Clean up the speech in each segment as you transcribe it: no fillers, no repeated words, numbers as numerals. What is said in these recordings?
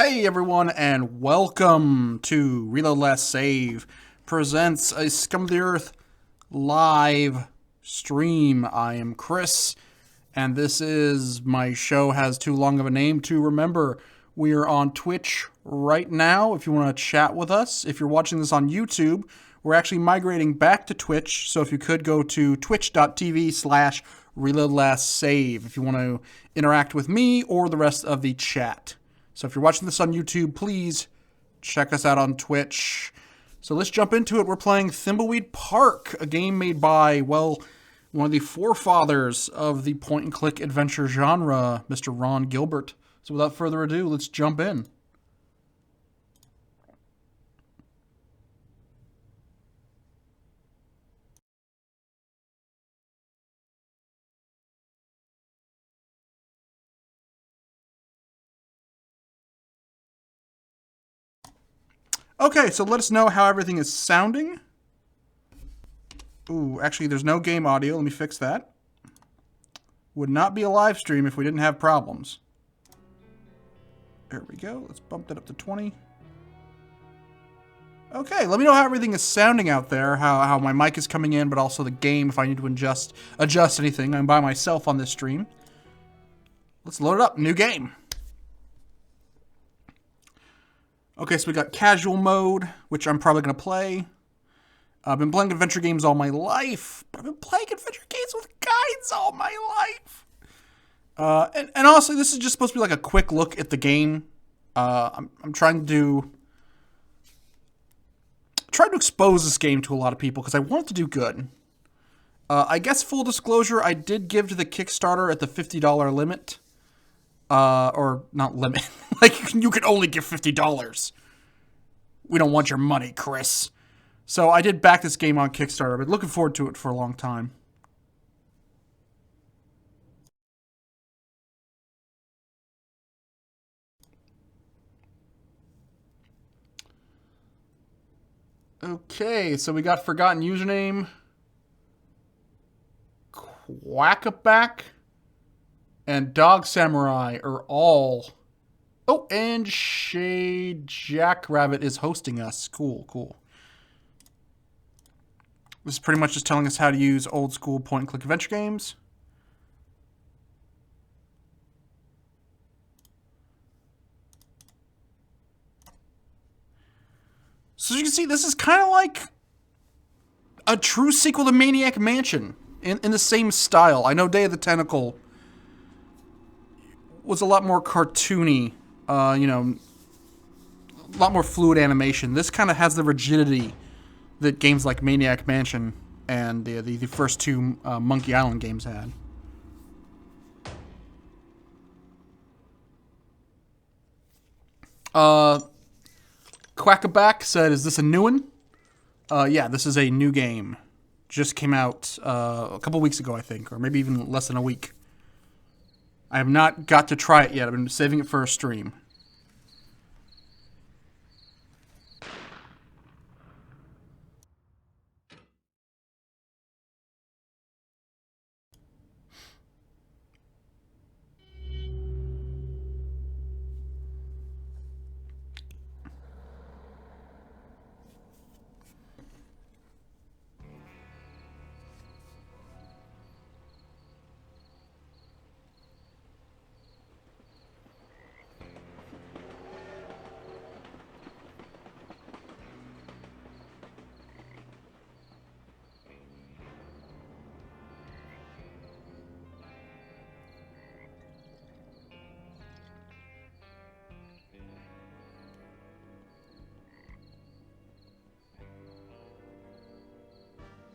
Hey everyone, and welcome to Reload Last Save presents a Scum of the Earth live stream. I am Chris, and this is my show has too long of a name to remember. We are on Twitch right now if you want to chat with us. If you're watching this on YouTube, we're actually migrating back to Twitch, so if you could go to twitch.tv/ReloadLastSave if you want to interact with me or the rest of the chat. So if you're watching this on YouTube, please check us out on Twitch. So let's jump into it. We're playing Thimbleweed Park, a game made by, well, one of the forefathers of the point-and-click adventure genre, Mr. Ron Gilbert. So without further ado, let's jump in. Okay, so let us know how everything is sounding. Ooh, actually, there's no game audio. Let me fix that. Would not be a live stream if we didn't have problems. There we go. Let's bump that up to 20. Okay, let me know how everything is sounding out there, how my mic is coming in, but also the game, if I need to adjust anything. I'm by myself on this stream. Let's load it up. New game. Okay, so we got casual mode, which I'm probably going to play. I've been playing adventure games all my life, but I've been playing adventure games with guides all my life. And honestly, this is just supposed to be like a quick look at the game. I'm trying to expose this game to a lot of people because I want it to do good. I guess full disclosure, I did give to the Kickstarter at the $50 limit. Or not limit. Like, you can only give $50. We don't want your money, Chris. So I did back this game on Kickstarter. I've been looking forward to it for a long time. Okay, so we got Forgotten Username, Quackaback, and Dog Samurai are all... Oh, and Shade Jackrabbit is hosting us. Cool, cool. This is pretty much just telling us how to use old school point-and-click adventure games. So as you can see, this is kind of like a true sequel to Maniac Mansion in the same style. I know Day of the Tentacle was a lot more cartoony, a lot more fluid animation. This kind of has the rigidity that games like Maniac Mansion and the first two Monkey Island games had. Quackaback said, "Is this a new one?" Yeah, this is a new game. Just came out a couple weeks ago, I think, or maybe even less than a week. I have not got to try it yet. I've been saving it for a stream.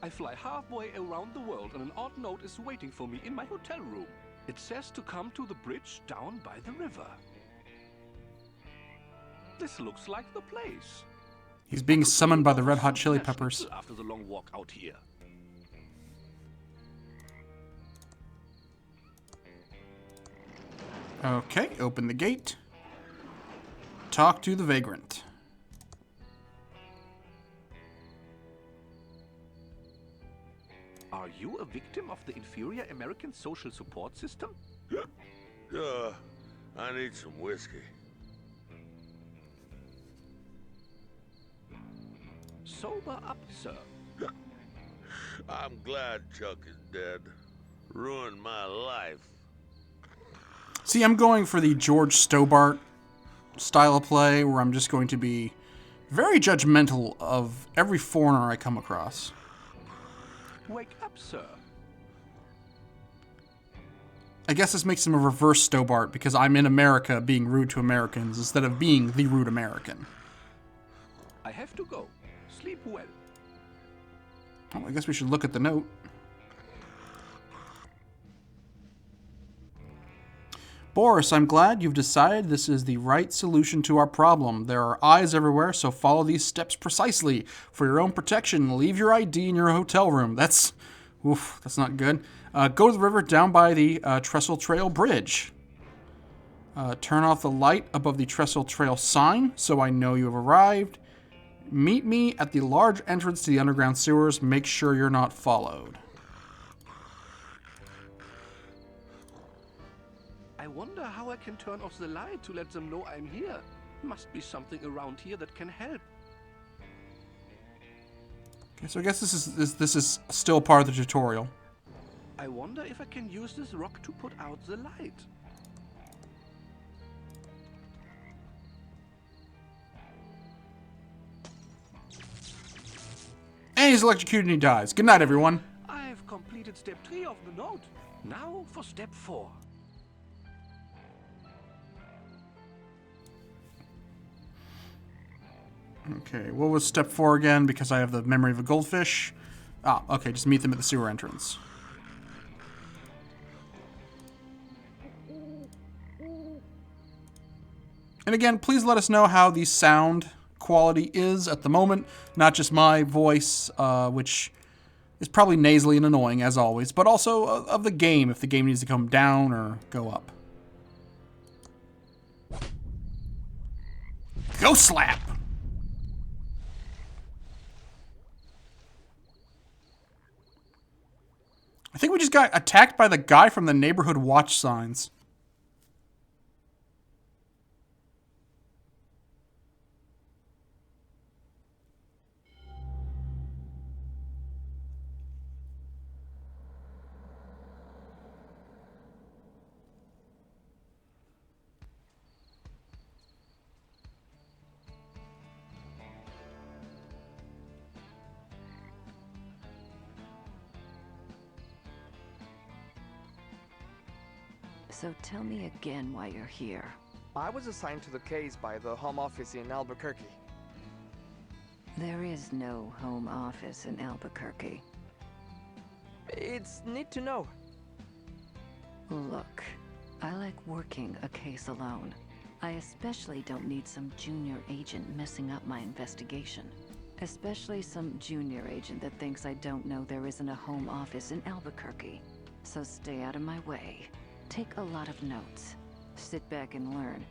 I fly halfway around the world and an odd note is waiting for me in my hotel room. It says to come to the bridge down by the river. This looks like the place. He's being summoned by the Red Hot Chili Peppers. After the long walk out here. Okay, open the gate. Talk to the vagrant. Are you a victim of the inferior American social support system? I need some whiskey. sober up, sir. I'm glad Chuck is dead. Ruined my life. See, I'm going for the George Stobart style of play, where I'm just going to be very judgmental of every foreigner I come across. Wake up, sir. I guess this makes him a reverse Stobart, because I'm in America being rude to Americans instead of being the rude American. I have to go. Sleep well. Well, I guess we should look at the note. Boris, I'm glad you've decided this is the right solution to our problem. There are eyes everywhere, so follow these steps precisely. For your own protection, leave your ID in your hotel room. That's not good. Go to the river down by the Trestle Trail Bridge. Turn off the light above the Trestle Trail sign so I know you have arrived. Meet me at the large entrance to the underground sewers. Make sure you're not followed. I wonder how I can turn off the light to let them know I'm here. Must be something around here that can help. Okay, so I guess this is still part of the tutorial. I wonder if I can use this rock to put out the light. And he's electrocuted and he dies. Good night, everyone. I've completed step 3 of the note. Now for step 4. Okay, what was step 4 again? Because I have the memory of a goldfish. Ah, okay, just meet them at the sewer entrance. And again, please let us know how the sound quality is at the moment. Not just my voice, which is probably nasally and annoying, as always, but also of the game, if the game needs to come down or go up. Go slap! I think we just got attacked by the guy from the neighborhood watch signs. So tell me again why you're here. I was assigned to the case by the Home Office in Albuquerque. There is no home office in Albuquerque. It's neat to know. Look, I like working a case alone. I especially don't need some junior agent messing up my investigation. Especially some junior agent that thinks I don't know there isn't a home office in Albuquerque. So stay out of my way. Take a lot of notes. Sit back and learn.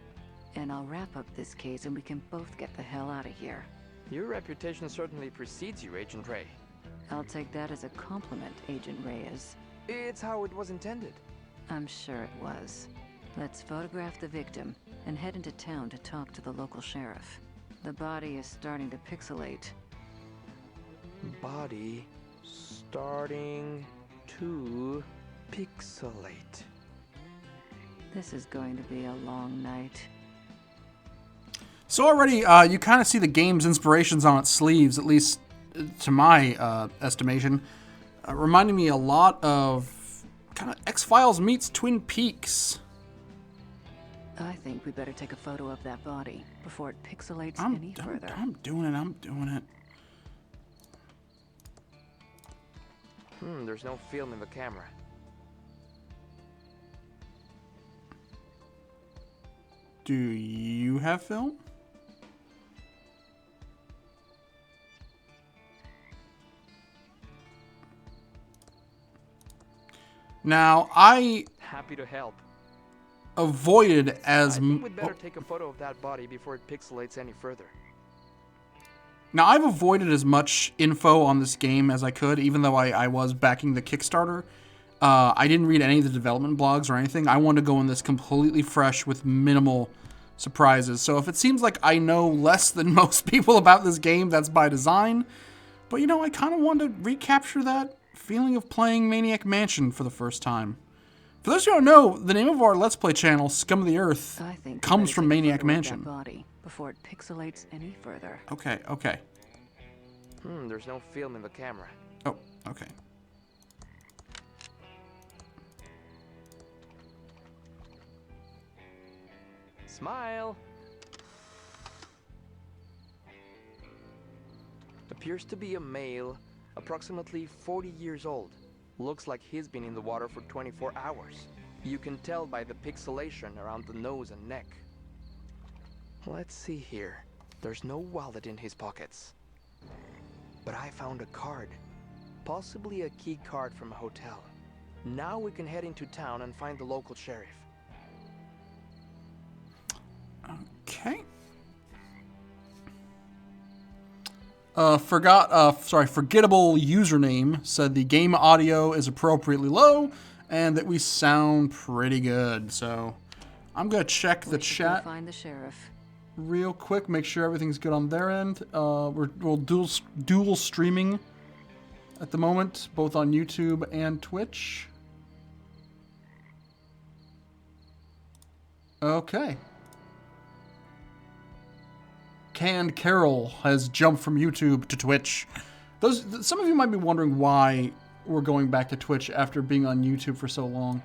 And I'll wrap up this case and we can both get the hell out of here. Your reputation certainly precedes you, Agent Ray. I'll take that as a compliment, Agent Reyes. It's how it was intended. I'm sure it was. Let's photograph the victim and head into town to talk to the local sheriff. The body is starting to pixelate. Body starting to pixelate. This is going to be a long night. So already, you kind of see the game's inspirations on its sleeves, at least to my estimation, reminding me a lot of kind of X-Files meets Twin Peaks. I think we better take a photo of that body before it pixelates any further. I'm doing it. There's no film in the camera. Do you have film? Now, I Happy to help. avoided as I think we'd better take a photo of that body before it pixelates any further. Now, I've avoided as much info on this game as I could, even though I was backing the Kickstarter. I didn't read any of the development blogs or anything. I wanted to go in this completely fresh with minimal surprises. So if it seems like I know less than most people about this game, that's by design. But, you know, I kind of want to recapture that feeling of playing Maniac Mansion for the first time. For those who don't know, the name of our Let's Play channel, Scum of the Earth, I think comes from Maniac Mansion. Body before it pixelates any further. Okay, okay. There's no film in the camera. Oh, okay. Smile! Appears to be a male, approximately 40 years old. Looks like he's been in the water for 24 hours. You can tell by the pixelation around the nose and neck. Let's see here. There's no wallet in his pockets. But I found a card. Possibly a key card from a hotel. Now we can head into town and find the local sheriff. Okay. Forgettable username said the game audio is appropriately low and that we sound pretty good. So I'm gonna check the chat Find the sheriff. real quick, make sure everything's good on their end. We'll dual streaming at the moment, both on YouTube and Twitch. Okay. Canned Carol has jumped from YouTube to Twitch. Some of you might be wondering why we're going back to Twitch after being on YouTube for so long.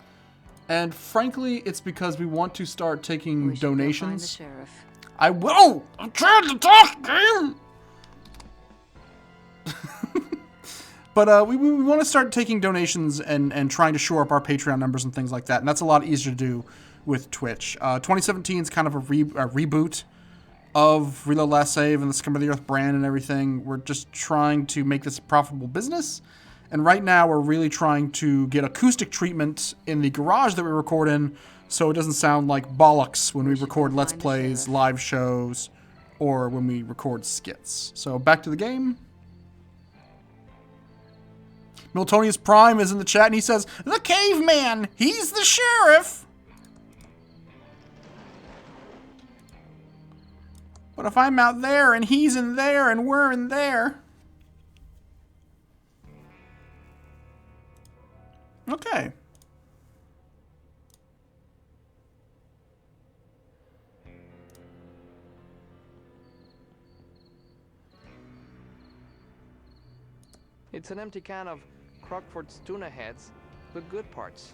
And frankly, it's because we want to start taking We should go find the donations. sheriff. I will! I'm trying to talk, game! But we want to start taking donations and trying to shore up our Patreon numbers and things like that. And that's a lot easier to do with Twitch. 2017 is kind of a reboot of Reload Last Save and the Scum of the Earth brand and everything. We're just trying to make this a profitable business. And right now we're really trying to get acoustic treatment in the garage that we record in so it doesn't sound like bollocks when we record Let's Plays, live shows, or when we record skits. So back to the game. Miltonius Prime is in the chat and he says, "The caveman! He's the sheriff!" But if I'm out there and he's in there and we're in there. Okay. It's an empty can of Crockford's tuna heads, the good parts.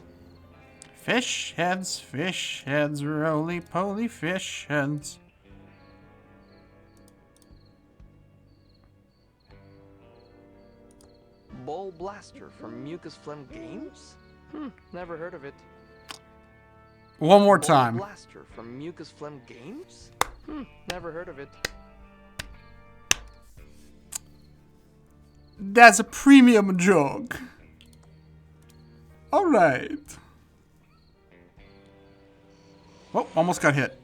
Fish heads, roly-poly fish heads. Ball Blaster from Mucus Phlegm Games? Never heard of it. One more Ball time. Blaster from Mucus Phlegm Games? Never heard of it. That's a premium joke. Alright. Oh, almost got hit.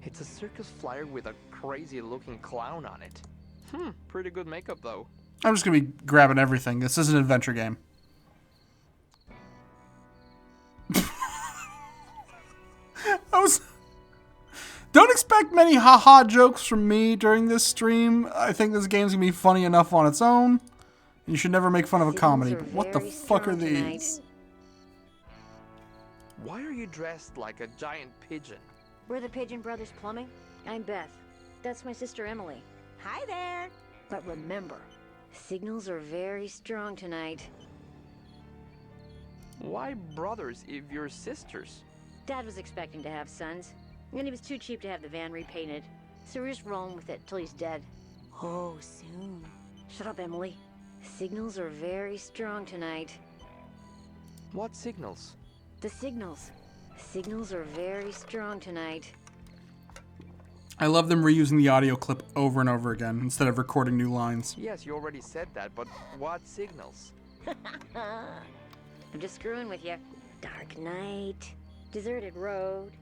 It's a circus flyer with a crazy looking clown on it. Pretty good makeup though. I'm just gonna be grabbing everything. This is an adventure game. Don't expect many haha jokes from me during this stream. I think this game's gonna be funny enough on its own. You should never make fun of a comedy. But what the fuck are these? Why are you dressed like a giant pigeon? We're the Pigeon Brothers Plumbing. I'm Beth. That's my sister Emily. Hi there! But remember, signals are very strong tonight. Why brothers if you're sisters? Dad was expecting to have sons, and he was too cheap to have the van repainted. So we're just rolling with it till he's dead. Oh, soon. Shut up, Emily. Signals are very strong tonight. What signals? The signals. Signals are very strong tonight. I love them reusing the audio clip over and over again instead of recording new lines. Yes, you already said that, but what signals? I'm just screwing with you. Dark night, deserted road,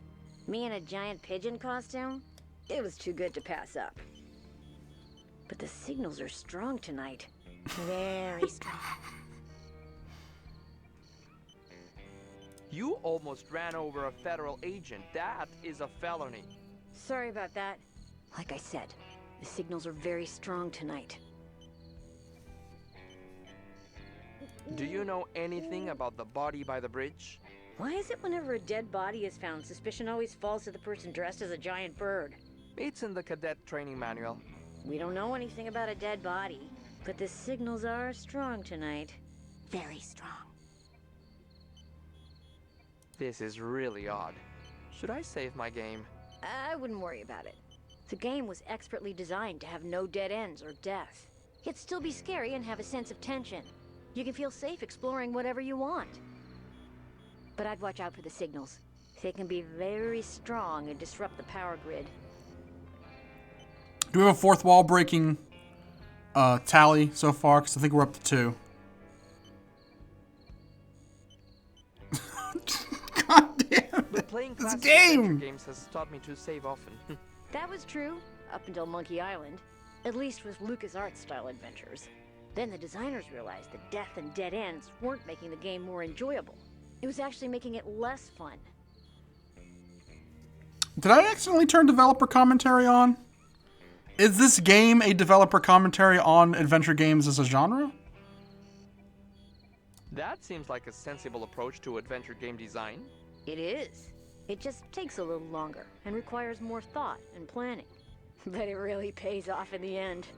me in a giant pigeon costume. It was too good to pass up. But the signals are strong tonight. Very strong. You almost ran over a federal agent. That is a felony. Sorry about that. Like I said, the signals are very strong tonight. Do you know anything about the body by the bridge? Why is it whenever a dead body is found, suspicion always falls to the person dressed as a giant bird? It's in the cadet training manual. We don't know anything about a dead body, but the signals are strong tonight. Very strong. This is really odd. Should I save my game? I wouldn't worry about it. The game was expertly designed to have no dead ends or death. Yet still be scary and have a sense of tension. You can feel safe exploring whatever you want. But I'd watch out for the signals. They can be very strong and disrupt the power grid. Do we have a fourth wall breaking tally so far? Because I think we're up to 2. God damn But it. playing This classic game! adventure games has taught me to save often. That was true, up until Monkey Island. At least with LucasArts style adventures. Then the designers realized that death and dead ends weren't making the game more enjoyable. It was actually making it less fun. Did I accidentally turn developer commentary on? Is this game a developer commentary on adventure games as a genre? That seems like a sensible approach to adventure game design. It is. It just takes a little longer and requires more thought and planning. But it really pays off in the end.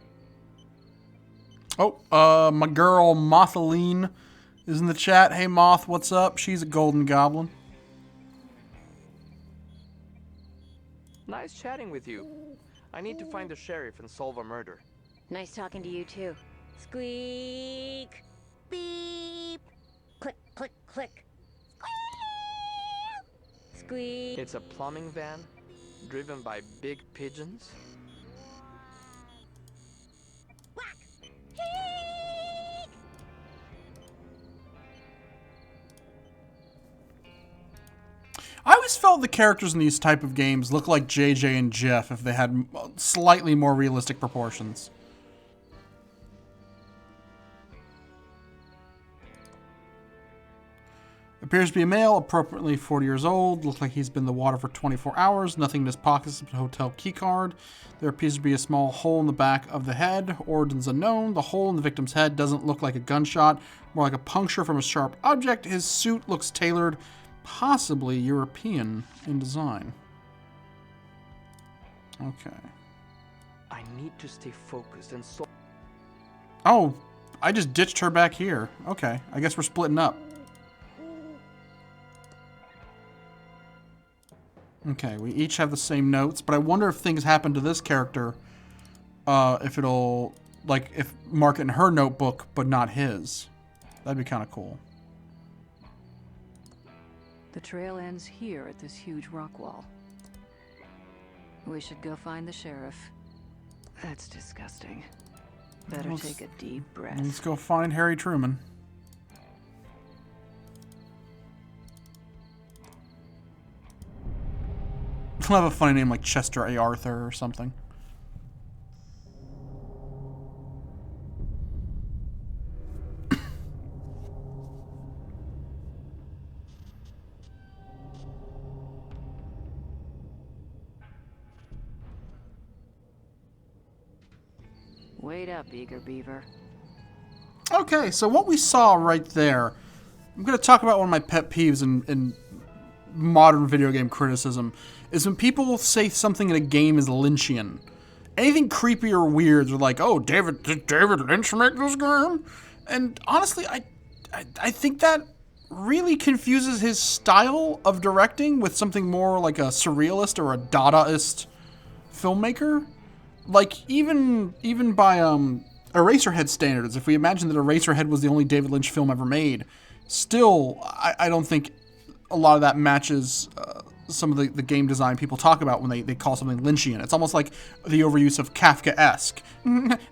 Oh, my girl Mothaline is in the chat. Hey Moth, what's up? She's a golden goblin. Nice chatting with you. I need to find the sheriff and solve a murder. Nice talking to you too. Squeak! Beep! Click, click, click. Squeak! It's a plumbing van driven by big pigeons. Whack! Eek! I always felt the characters in these type of games look like JJ and Jeff if they had slightly more realistic proportions. Appears to be a male, appropriately 40 years old. Looks like he's been in the water for 24 hours. Nothing in his pockets except a hotel keycard. There appears to be a small hole in the back of the head. Origins unknown. The hole in the victim's head doesn't look like a gunshot, more like a puncture from a sharp object. His suit looks tailored, possibly European in design. Okay. I need to stay focused and solve. Oh, I just ditched her back here. Okay, I guess we're splitting up. Okay, we each have the same notes, but I wonder if things happen to this character, if it'll, like, if mark it in her notebook, but not his. That'd be kind of cool. The trail ends here at this huge rock wall. We should go find the sheriff. That's disgusting. Better Let's- take a deep Let's breath. go find Harry Truman. He'll have a funny name like Chester A. Arthur or something. Wait up, eager beaver. Okay, so what we saw right there, I'm going to talk about one of my pet peeves in modern video game criticism, is when people say something in a game is Lynchian. Anything creepy or weird, they're like, oh, did David Lynch make this game? And honestly, I think that really confuses his style of directing with something more like a surrealist or a Dadaist filmmaker. Like, even by Eraserhead standards, if we imagine that Eraserhead was the only David Lynch film ever made, still, I don't think a lot of that matches some of the game design people talk about when they call something Lynchian. It's almost like the overuse of Kafka-esque.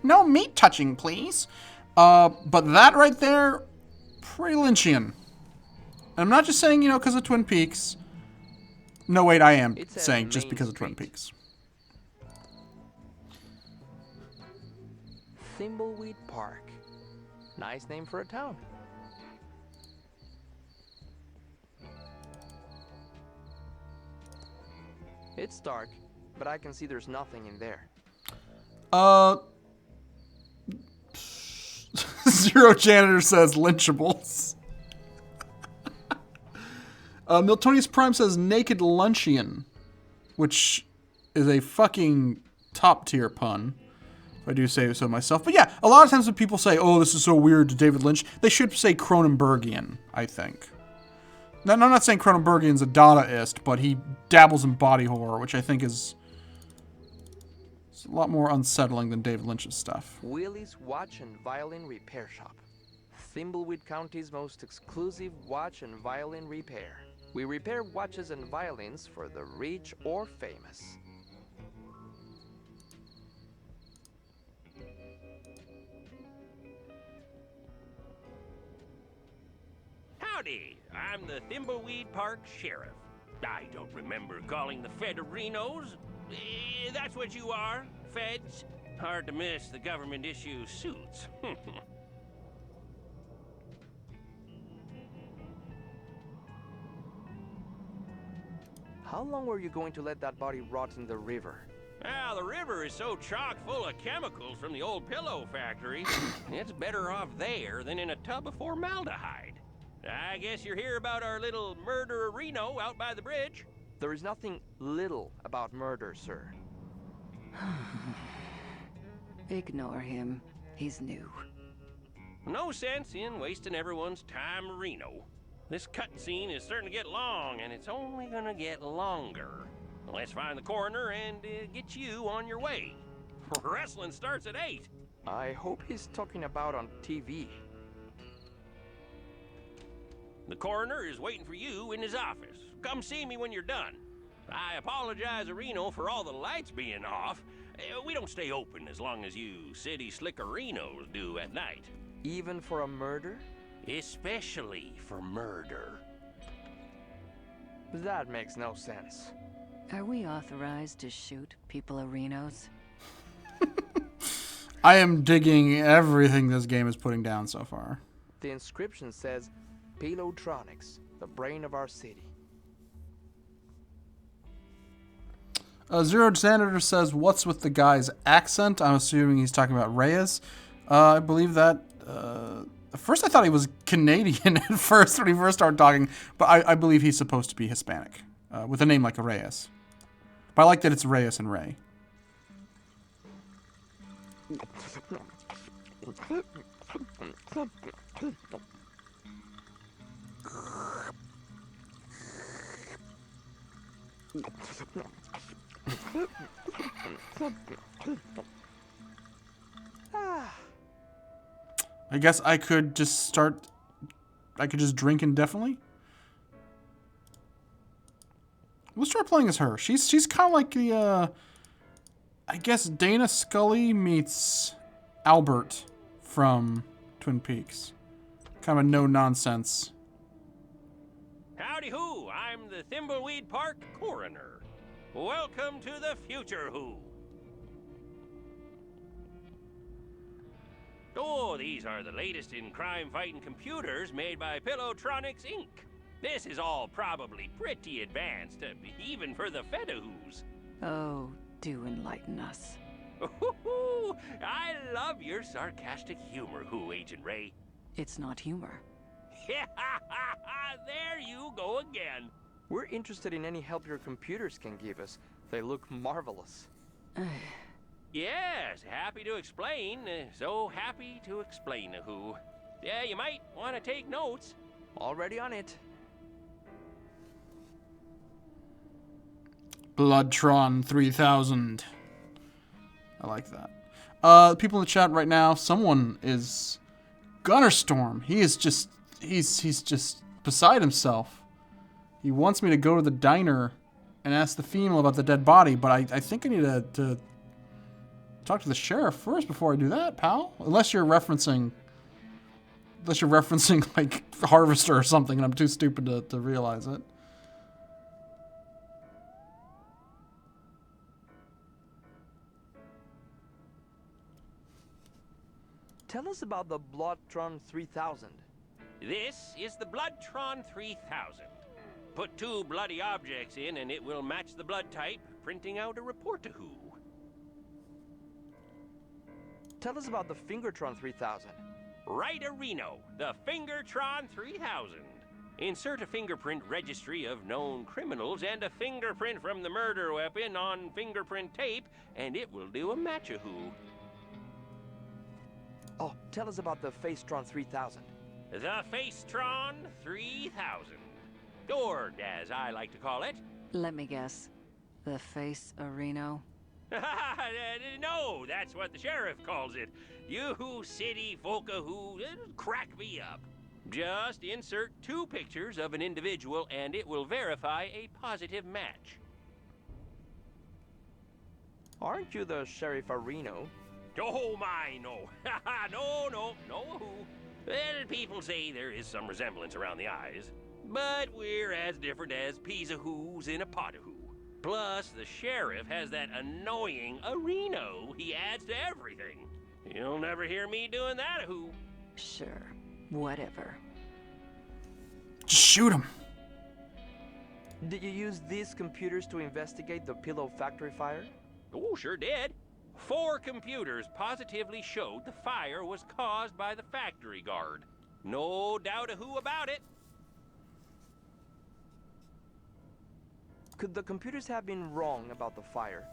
No meat touching, please. But that right there, pretty Lynchian. And I'm not just saying, you know, because of Twin Peaks. No, wait, I am It says saying just Main because of Twin Street. Peaks. Thimbleweed Park. Nice name for a town. It's dark, but I can see there's nothing in there. Zero Janitor says lynchables. Miltonius Prime says naked luncheon, which is a fucking top tier pun, if I do say so myself. But yeah, a lot of times when people say, oh, this is so weird to David Lynch, they should say Cronenbergian, I think. Now, I'm not saying Cronenbergian's a Dadaist, but he dabbles in body horror, which I think is a lot more unsettling than David Lynch's stuff. Willie's Watch and Violin Repair Shop. Thimbleweed County's most exclusive watch and violin repair. We repair watches and violins for the rich or famous. Howdy, I'm the Thimbleweed Park Sheriff. I don't remember calling the Federinos. That's what you are, feds. Hard to miss the government issue suits. How long were you going to let that body rot in the river? Well, the river is so chock full of chemicals from the old pillow factory, it's better off there than in a tub of formaldehyde. I guess you're here about our little murder Reno out by the bridge. There is nothing little about murder, sir. Ignore him. He's new. No sense in wasting everyone's time, Reno. This cutscene is starting to get long, and it's only gonna get longer. Let's find the coroner and get you on your way. Wrestling starts at 8. I hope he's talking about on TV. The coroner is waiting for you in his office. Come see me when you're done. I apologize, Reno, for all the lights being off. We don't stay open as long as you city slickerinos do at night. Even for a murder? Especially for murder. That makes no sense. Are we authorized to shoot people arenos? I am digging everything this game is putting down so far. The inscription says, Pilotronics, the brain of our city. Zero Janitor says, what's with the guy's accent? I'm assuming he's talking about Reyes. I believe that... At first I thought he was Canadian at first when he first started talking, but I believe he's supposed to be Hispanic, with a name like Reyes. But I like that it's Reyes and Ray. I guess I could just start... I could just drink indefinitely? Let's try playing as her. She's kind of like the, I guess Dana Scully meets Albert from Twin Peaks. Kind of a no-nonsense. Howdy who, I'm the Thimbleweed Park coroner. Welcome to the future who. Oh, these are the latest in crime-fighting computers made by Pilotronics, Inc. This is all probably pretty advanced, even for the Fedahoos. Oh, do enlighten us. I love your sarcastic humor, Who, Agent Ray. It's not humor. There you go again. We're interested in any help your computers can give us. They look marvelous. Yes, happy to explain. So happy to explain, Who. Yeah, you might want to take notes. Already on it. Bloodtron 3000. I like that. People in the chat right now, someone is Gunnerstorm. He is just he's just beside himself. He wants me to go to the diner and ask the female about the dead body, but I think I need to talk to the sheriff first before I do that, pal. Unless you're referencing Unless you're referencing like Harvester or something, and I'm too stupid to realize it. Tell us about the Bloodtron 3000. This is the Bloodtron 3000. Put 2 bloody objects in and it will match the blood type, printing out a report to who. Tell us about the Fingertron 3000. Right, Reno, the Fingertron 3000. Insert a fingerprint registry of known criminals and a fingerprint from the murder weapon on fingerprint tape, and it will do a match-a-who. Oh, tell us about the Facetron 3000. The Facetron 3000. Or, as I like to call it... Let me guess. The Face Areno? No, that's what the sheriff calls it. You city folka who crack me up. Just insert 2 pictures of an individual and it will verify a positive match. Aren't you the Sheriff Areno? Oh my, no. no. Well, people say there is some resemblance around the eyes. But we're as different as peas a who's in a pot a who. Plus, the sheriff has that annoying Areno he adds to everything. You'll never hear me doing that a who. Sure. Whatever. Just shoot him. Did you use these computers to investigate the Pillow Factory fire? Oh, sure did. 4 computers positively showed the fire was caused by the factory guard. No doubt a who about it. Could the computers have been wrong about the fire?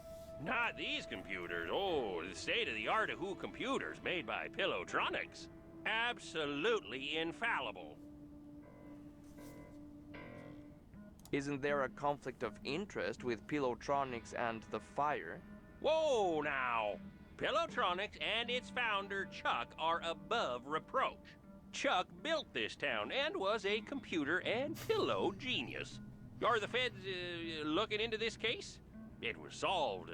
Not these computers. Oh, the state-of-the-art a who computers made by Pillowtronics. Absolutely infallible. Isn't there a conflict of interest with Pillowtronics and the fire? Whoa, now! Pillowtronics and its founder, Chuck, are above reproach. Chuck built this town and was a computer and pillow genius. Are the feds looking into this case? It was solved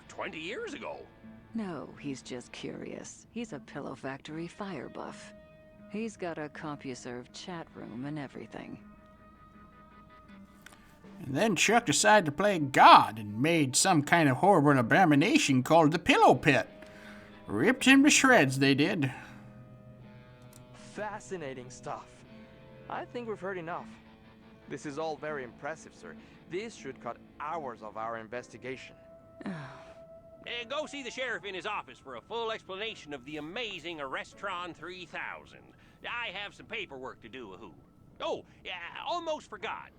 20 years ago. No, he's just curious. He's a Pillow Factory fire buff. He's got a CompuServe chat room and everything. And then Chuck decided to play God and made some kind of horrible abomination called the Pillow Pit. Ripped him to shreds, they did. Fascinating stuff. I think we've heard enough. This is all very impressive, sir. This should cut hours of our investigation. Go see the sheriff in his office for a full explanation of the amazing Arrestron 3000. I have some paperwork to do, who. Oh, yeah, almost forgot.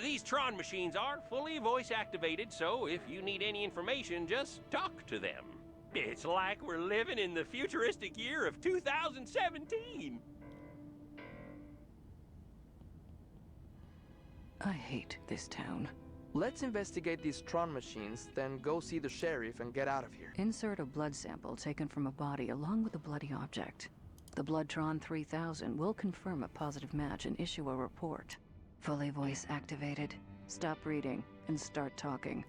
These Tron machines are fully voice activated, so if you need any information, just talk to them. It's like we're living in the futuristic year of 2017. I hate this town. Let's investigate these Tron machines, then go see the sheriff and get out of here. Insert a blood sample taken from a body along with a bloody object. The Bloodtron 3000 will confirm a positive match and issue a report. Fully voice activated. Stop reading and start talking.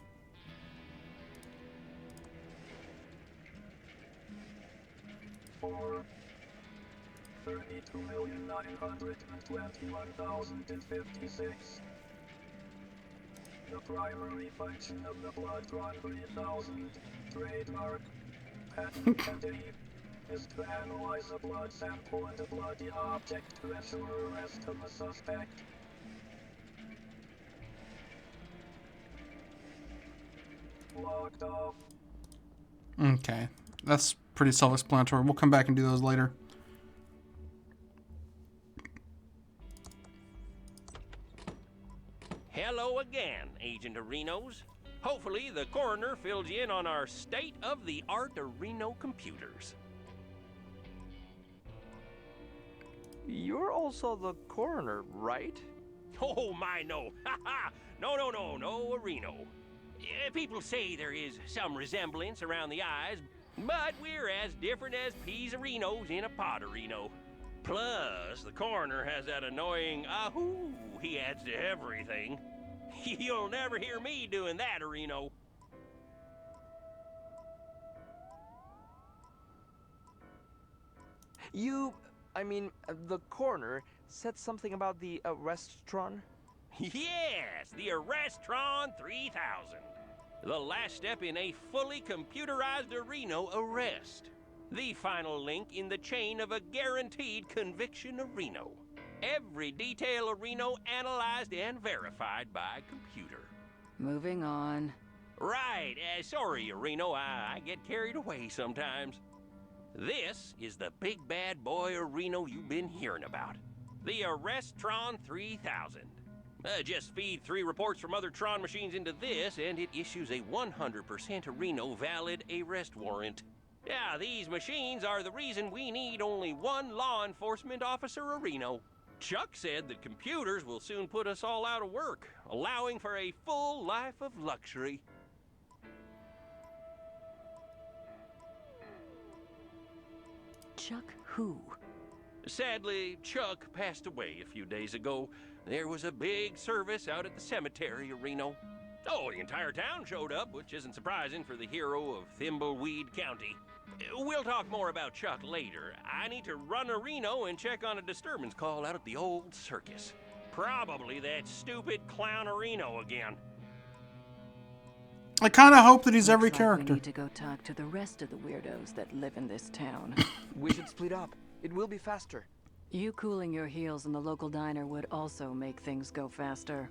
For 32,921,056. The primary function of the Bloodtron 3000 trademark patent pending is to analyze a blood sample and a bloody object to ensure arrest of the suspect. Locked off. Okay, that's pretty self-explanatory. We'll come back and do those later. Hello again, Agent Arenos. Hopefully the coroner fills you in on our state-of-the-art Areno computers. You're also the coroner, right? Oh my, no. No, Areno. People say there is some resemblance around the eyes, but we're as different as peas Arenos in a pot Areno. Plus, the coroner has that annoying ahoo he adds to everything. You'll never hear me doing that, Areno. You I mean, the coroner said something about the arrestron. Yes, the Arrestron 3000. The last step in a fully computerized Reno arrest. The final link in the chain of a guaranteed conviction of Reno. Every detail of Reno analyzed and verified by computer. Moving on. Right, sorry, Reno, I get carried away sometimes. This is the big bad boy of Reno you've been hearing about. The Arrestron 3000. Just feed 3 reports from other Tron machines into this, and it issues a 100% Reno valid arrest warrant. Yeah, these machines are the reason we need only one law enforcement officer of Reno. Chuck said that computers will soon put us all out of work, allowing for a full life of luxury. Chuck who? Sadly, Chuck passed away a few days ago. There was a big service out at the cemetery of Reno. Oh, the entire town showed up, which isn't surprising for the hero of Thimbleweed County. We'll talk more about Chuck later. I need to run to Reno and check on a disturbance call out at the old circus. Probably that stupid clown Reno again. I kind of hope that he's every Looks like character. We need to go talk to the rest of the weirdos that live in this town. We should split up. It will be faster. You cooling your heels in the local diner would also make things go faster.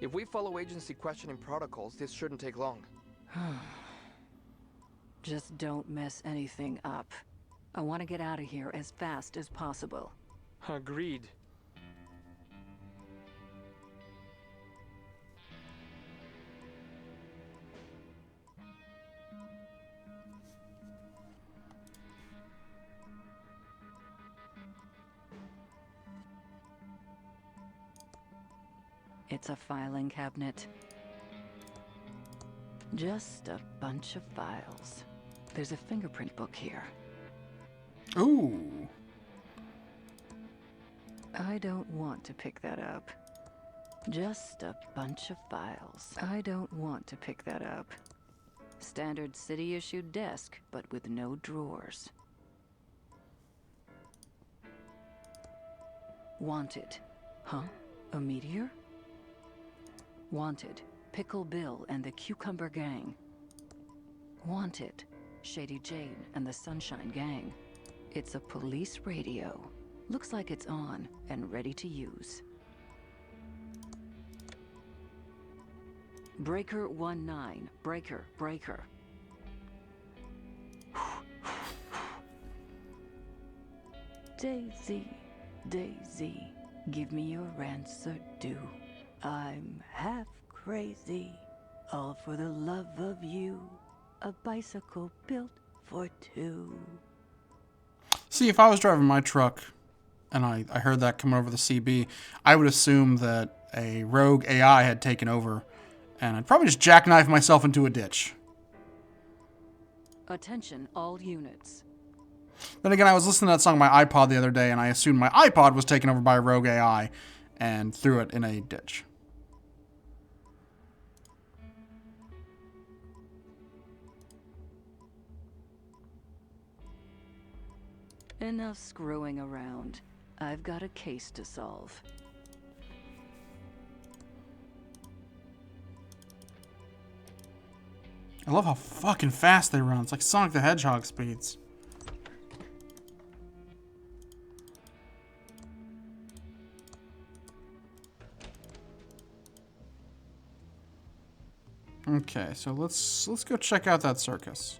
If we follow agency questioning protocols, this shouldn't take long. Just don't mess anything up. I want to get out of here as fast as possible. Agreed. It's a filing cabinet. Just a bunch of files. There's a fingerprint book here. Ooh. I don't want to pick that up. Just a bunch of files. I don't want to pick that up. Standard city-issued desk, but with no drawers. Wanted. Huh? A meteor? Wanted. Pickle Bill and the Cucumber Gang. Wanted. Shady Jane and the Sunshine Gang. It's a police radio. Looks like it's on and ready to use. Breaker 19. Breaker, breaker. Daisy, Daisy, give me your answer due. I'm half crazy, all for the love of you. A bicycle built for 2. See, if I was driving my truck and I heard that coming over the CB, I would assume that a rogue AI had taken over, and I'd probably just jackknife myself into a ditch. Attention, all units. Then again, I was listening to that song on my iPod the other day, and I assumed my iPod was taken over by a rogue AI and threw it in a ditch. Enough screwing around. I've got a case to solve. I love how fucking fast they run. It's like Sonic the Hedgehog speeds. Okay, so let's go check out that circus.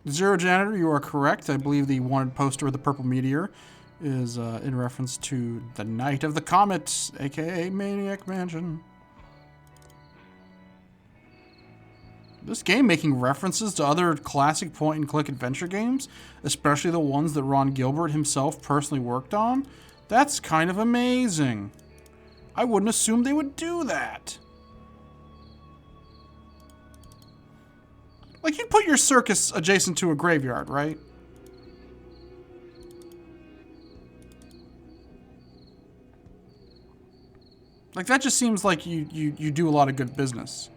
Zero Janitor, you are correct. I believe the wanted poster with the purple meteor is in reference to the Night of the Comet, aka Maniac Mansion. This game making references to other classic point-and-click adventure games, especially the ones that Ron Gilbert himself personally worked on. That's kind of amazing. I wouldn't assume they would do that. Like, you'd put your circus adjacent to a graveyard, right? Like, that just seems like you do a lot of good business.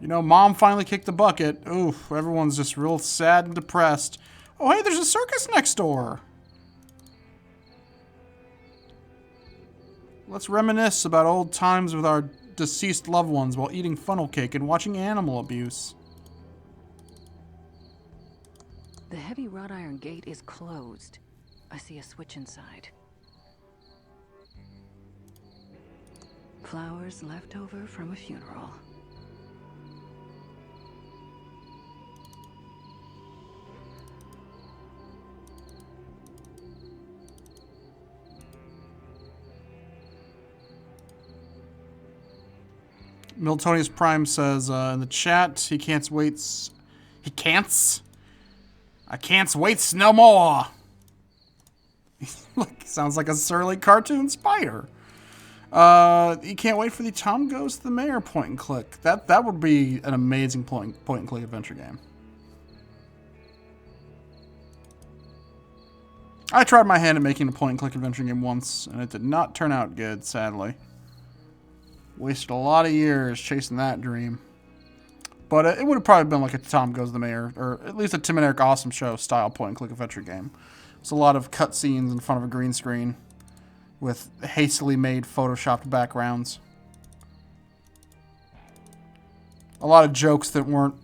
You know, Mom finally kicked the bucket. Oof, everyone's just real sad and depressed. Oh, hey, there's a circus next door. Let's reminisce about old times with our deceased loved ones while eating funnel cake and watching animal abuse. The heavy wrought iron gate is closed. I see a switch inside. Flowers left over from a funeral. Miltonius Prime says in the chat, he can't wait. He can't? I can't wait no more. Sounds like a surly cartoon spider. You can't wait for the Tom Goes to the Mayor point and click. That would be an amazing point and click adventure game. I tried my hand at making a point and click adventure game once, and it did not turn out good, sadly. Wasted a lot of years chasing that dream. But it would have probably been like a Tom Goes to the Mayor, or at least a Tim and Eric Awesome Show style point and click adventure game. It's a lot of cutscenes in front of a green screen with hastily made photoshopped backgrounds. A lot of jokes that weren't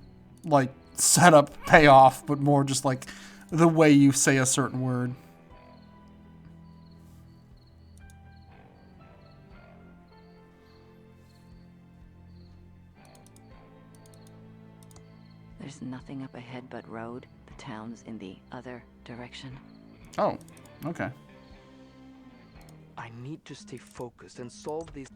like set up payoff, but more just like the way you say a certain word. There's nothing up ahead but road. The town's in the other direction. Oh, okay. I need to stay focused and solve these.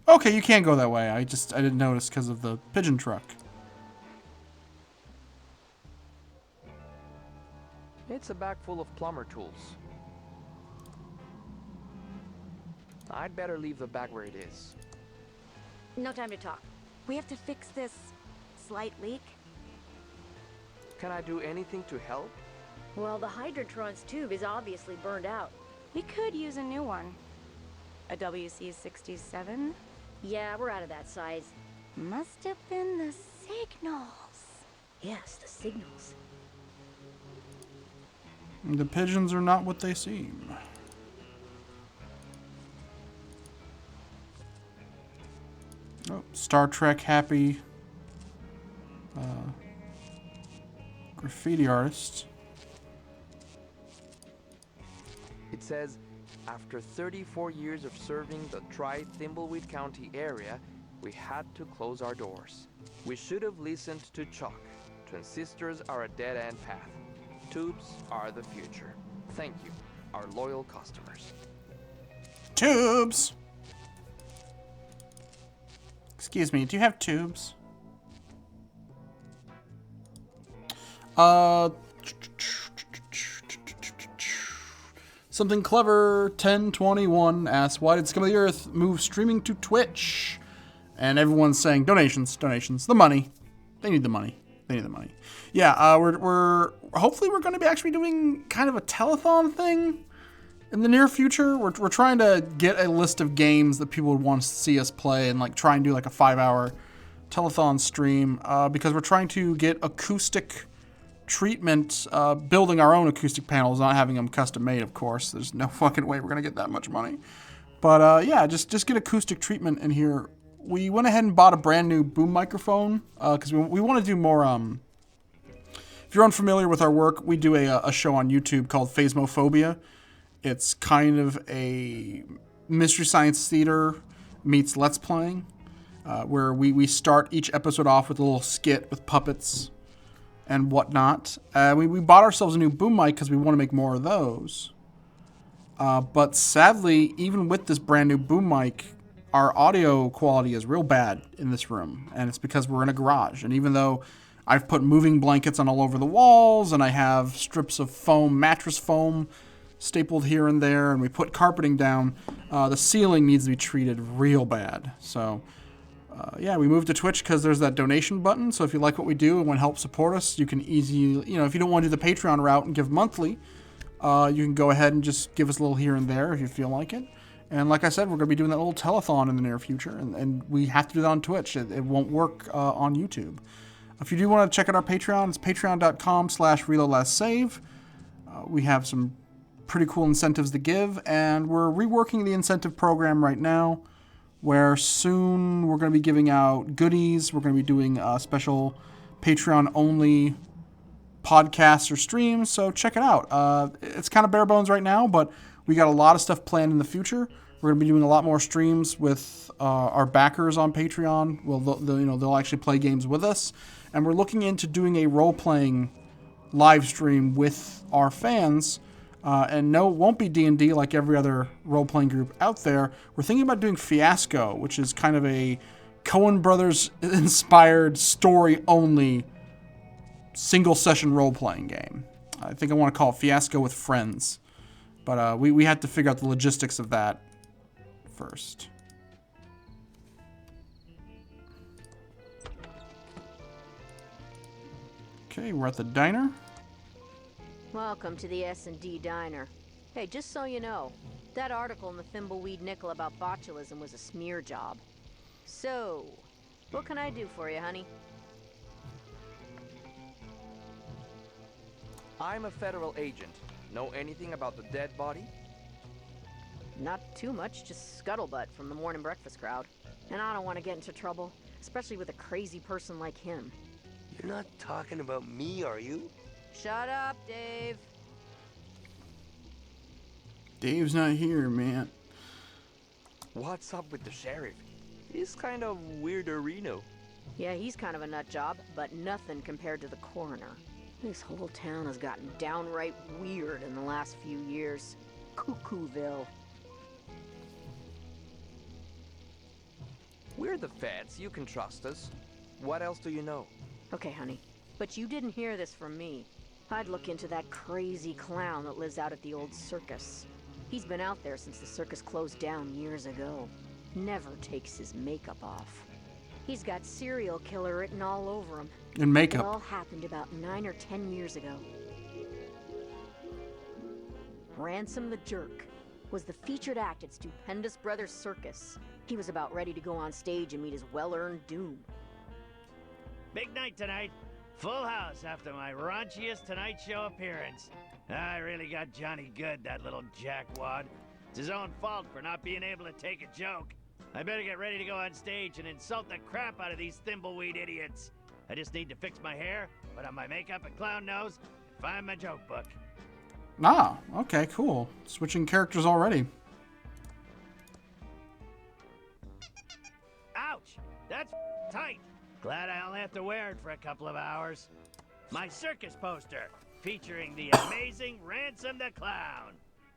Okay, you can go that way. I didn't notice because of the pigeon truck. It's a bag full of plumber tools. I'd better leave the bag where it is. No time to talk. We have to fix this slight leak. Can I do anything to help? Well, the Hydrantron's tube is obviously burned out. We could use a new one. A WC-67? Yeah, we're out of that size. Must have been the signals. Yes, the signals. The pigeons are not what they seem. Oh, Star Trek happy graffiti artist. It says, after 34 years of serving the Thimbleweed County area, we had to close our doors. We should have listened to Chuck. Transistors are a dead-end path. Tubes are the future. Thank you, our loyal customers. Tubes! Excuse me, do you have tubes? Something Clever 1021 asks, why did Scum of the Earth move streaming to Twitch? And everyone's saying donations, donations, the money. They need the money. They need the money. Yeah, we're hopefully we're going to be actually doing kind of a telethon thing in the near future. We're trying to get a list of games that people would want to see us play and like try and do like a 5-hour telethon stream because we're trying to get acoustic treatment, building our own acoustic panels, not having them custom made, of course. There's no fucking way we're going to get that much money. But yeah, just get acoustic treatment in here. We went ahead and bought a brand new boom microphone because we want to do more. If you're unfamiliar with our work, we do a show on YouTube called Phasmophobia. It's kind of a Mystery Science Theater meets Let's Playing, where we start each episode off with a little skit with puppets and whatnot. We bought ourselves a new boom mic because we want to make more of those. But sadly, even with this brand new boom mic, our audio quality is real bad in this room, and it's because we're in a garage. And even though I've put moving blankets on all over the walls, and I have strips of foam, mattress foam, stapled here and there, and we put carpeting down, the ceiling needs to be treated real bad. So, yeah, we moved to Twitch because there's that donation button. So if you like what we do and want to help support us, you can easily, if you don't want to do the Patreon route and give monthly, you can go ahead and just give us a little here and there if you feel like it. And like I said, we're going to be doing that little telethon in the near future, and we have to do that on Twitch. It won't work on YouTube. If you do want to check out our Patreon, it's patreon.com/reloadlastsave. We have some pretty cool incentives to give, and we're reworking the incentive program right now, where soon we're going to be giving out goodies. We're going to be doing special Patreon-only podcasts or streams, so check it out. It's kind of bare bones right now, but we got a lot of stuff planned in the future. We're going to be doing a lot more streams with our backers on Patreon. Well, they'll actually play games with us, and we're looking into doing a role-playing live stream with our fans. And no, it won't be D&D like every other role-playing group out there. We're thinking about doing Fiasco, which is kind of a Coen Brothers-inspired, story-only, single-session role-playing game. I think I want to call it Fiasco with Friends. But we had to figure out the logistics of that first. Okay, we're at the diner. Welcome to the S&D Diner. Hey, just so you know, that article in the Thimbleweed Nickel about botulism was a smear job. So, what can I do for you, honey? I'm a federal agent. Know anything about the dead body? Not too much, just scuttlebutt from the morning breakfast crowd. And I don't want to get into trouble, especially with a crazy person like him. You're not talking about me, are you? Shut up, Dave. Dave's not here, man. What's up with the sheriff? He's kind of weirderino. Yeah, he's kind of a nut job, but nothing compared to the coroner. This whole town has gotten downright weird in the last few years. Cuckooville. We're the feds. You can trust us. What else do you know? Okay, honey. But you didn't hear this from me. I'd look into that crazy clown that lives out at the old circus. He's been out there since the circus closed down years ago. Never takes his makeup off. He's got serial killer written all over him. And makeup. It all happened about 9 or 10 years ago. Ransom the Jerk was the featured act at Stupendous Brothers Circus. He was about ready to go on stage and meet his well-earned doom. Big night tonight. Full house after my raunchiest Tonight Show appearance. I really got Johnny good, that little jackwad. It's his own fault for not being able to take a joke. I better get ready to go on stage and insult the crap out of these Thimbleweed idiots. I just need to fix my hair, put on my makeup and clown nose, and find my joke book. Ah, okay, cool. Switching characters already. Ouch! That's tight. Glad I only have to wear it for a couple of hours. My circus poster, featuring the amazing Ransom the Clown.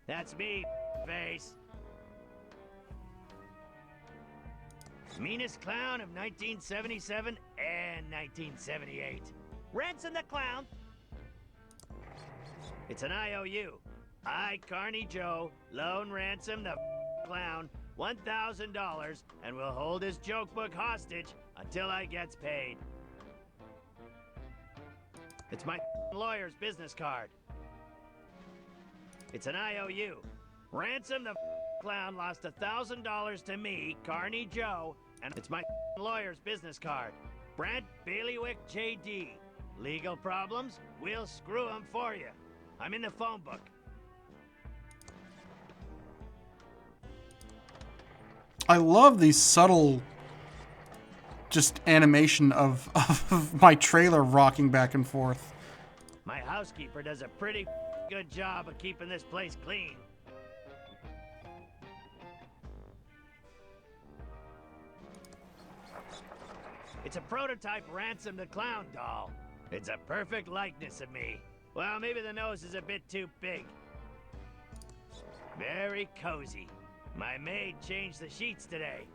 That's me, face. Meanest clown of 1977 and 1978. Ransom the Clown. It's an IOU. I, Carney Joe, loan Ransom the Clown $1,000 and will hold his joke book hostage until I gets paid. It's my lawyer's business card. It's an IOU. Ransom the Clown lost $1,000 to me, Carney Joe, and it's my lawyer's business card. Brent Bailiwick JD. Legal problems? We'll screw them for you. I'm in the phone book. I love these subtle just animation of my trailer rocking back and forth. My housekeeper does a pretty good job of keeping this place clean. It's a prototype Ransom the Clown doll. It's a perfect likeness of me. Well, maybe the nose is a bit too big. Very cozy. My maid changed the sheets today.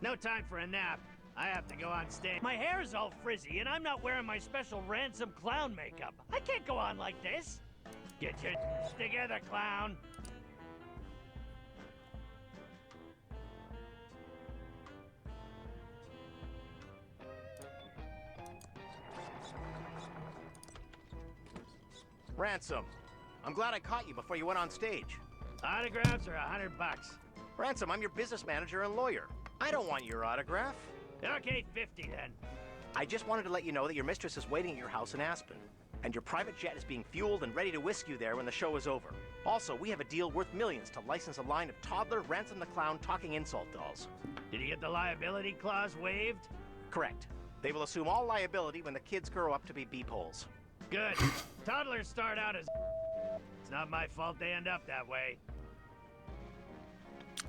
No time for a nap. I have to go on stage. My hair's all frizzy, and I'm not wearing my special Ransom clown makeup. I can't go on like this. Get your together, clown. Ransom, I'm glad I caught you before you went on stage. Autographs are $100. Ransom, I'm your business manager and lawyer. I don't want your autograph. Okay, 50 then. I just wanted to let you know that your mistress is waiting at your house in Aspen. And your private jet is being fueled and ready to whisk you there when the show is over. Also, we have a deal worth millions to license a line of toddler Ransom the Clown talking insult dolls. Did you get the liability clause waived? Correct. They will assume all liability when the kids grow up to be beepholes. Good. Toddlers start out as... It's not my fault they end up that way.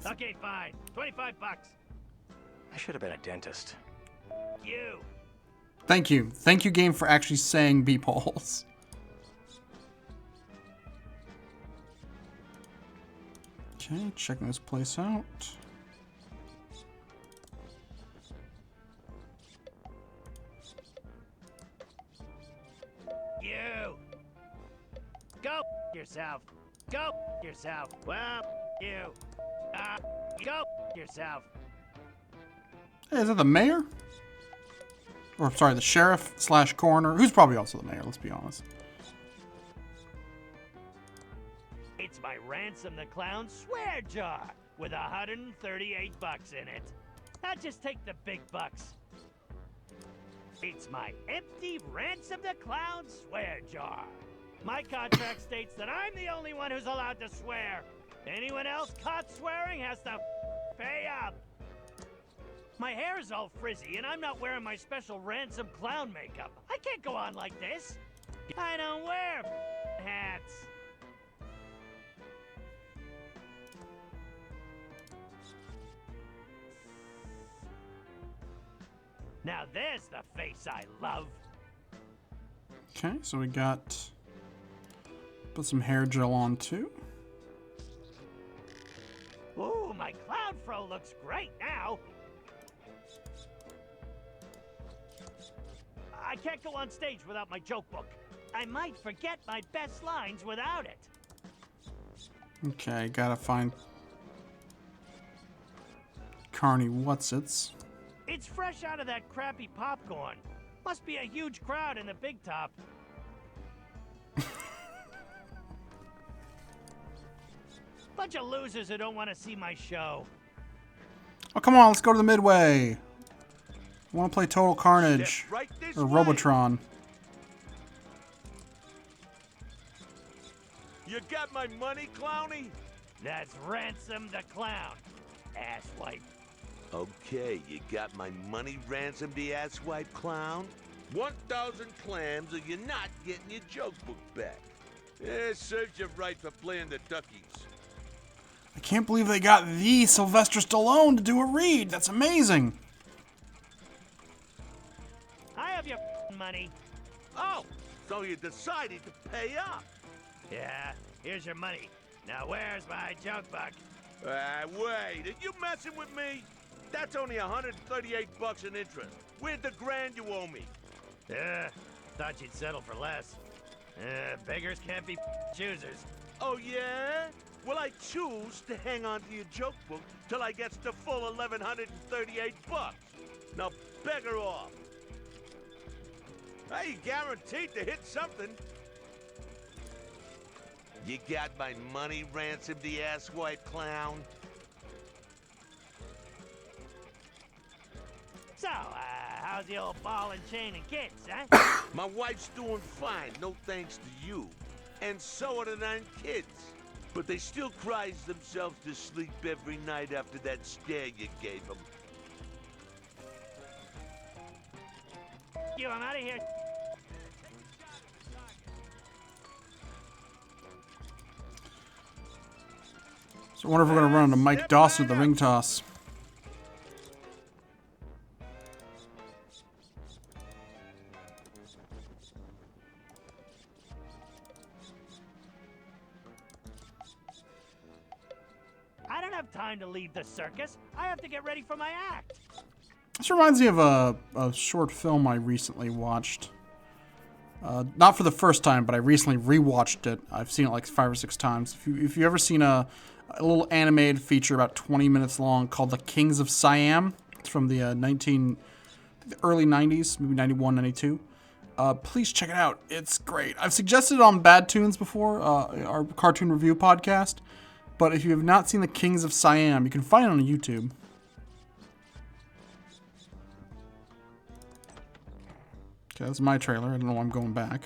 Okay, fine. $25. I should have been a dentist. You. Thank you. Thank you, game, for actually saying beep holes. Okay, checking this place out. You. Go yourself. Go yourself. Well, you. Go yourself. Hey, is that the mayor? Or, sorry, the sheriff / coroner, who's probably also the mayor, let's be honest. It's my Ransom the Clown swear jar with 138 bucks in it. Now just take the big bucks. It's my empty Ransom the Clown swear jar. My contract states that I'm the only one who's allowed to swear. Anyone else caught swearing has to pay up. My hair is all frizzy, and I'm not wearing my special Ransom Clown makeup. I can't go on like this. I don't wear hats. Now there's the face I love. Okay, so we got... Put some hair gel on, too. Ooh, my clown fro looks great now. I can't go on stage without my joke book. I might forget my best lines without it. Okay, gotta find... Carney Whatsits. It's fresh out of that crappy popcorn. Must be a huge crowd in the big top. Bunch of losers who don't want to see my show. Oh, come on, let's go to the Midway. I want to play Total Carnage. Right this Or way. Robotron. You got my money, Clowny? That's Ransom the Clown. Asswipe. Okay, you got my money, Ransom the asswipe clown? 1,000 clams or you're not getting your joke book back. Yeah, serves you right for playing the duckies. I can't believe they got the Sylvester Stallone to do a read. That's amazing. I have your money. Oh, so you decided to pay up. Yeah, here's your money. Now where's my joke book? Wait, are you messing with me? That's only 138 bucks in interest. Where's the grand you owe me? Thought you'd settle for less. Beggars can't be choosers. Oh, yeah? Well, I choose to hang on to your joke book till I gets the full 1,138 bucks. Now, beggar off. Hey, guaranteed to hit something. You got my money, Ransom the asswipe clown? So, how's the old ball and chain and kids, huh? My wife's doing fine, no thanks to you. And so are the 9 kids. But they still cries themselves to sleep every night after that scare you gave them. You, I'm out of here. So I wonder if we're going to run into Mike Dawson at the ring toss. I don't have time to leave the circus. I have to get ready for my act. This reminds me of a short film I recently watched. Not for the first time, but I recently rewatched it. I've seen it like 5 or 6 times. If you ever seen a little animated feature about 20 minutes long called The Kings of Siam, it's from the early 90s, maybe 91, 92. please check it out. It's great. I've suggested it on Bad Tunes before, our cartoon review podcast. But if you have not seen The Kings of Siam, you can find it on YouTube. Okay, that's my trailer. I don't know why I'm going back.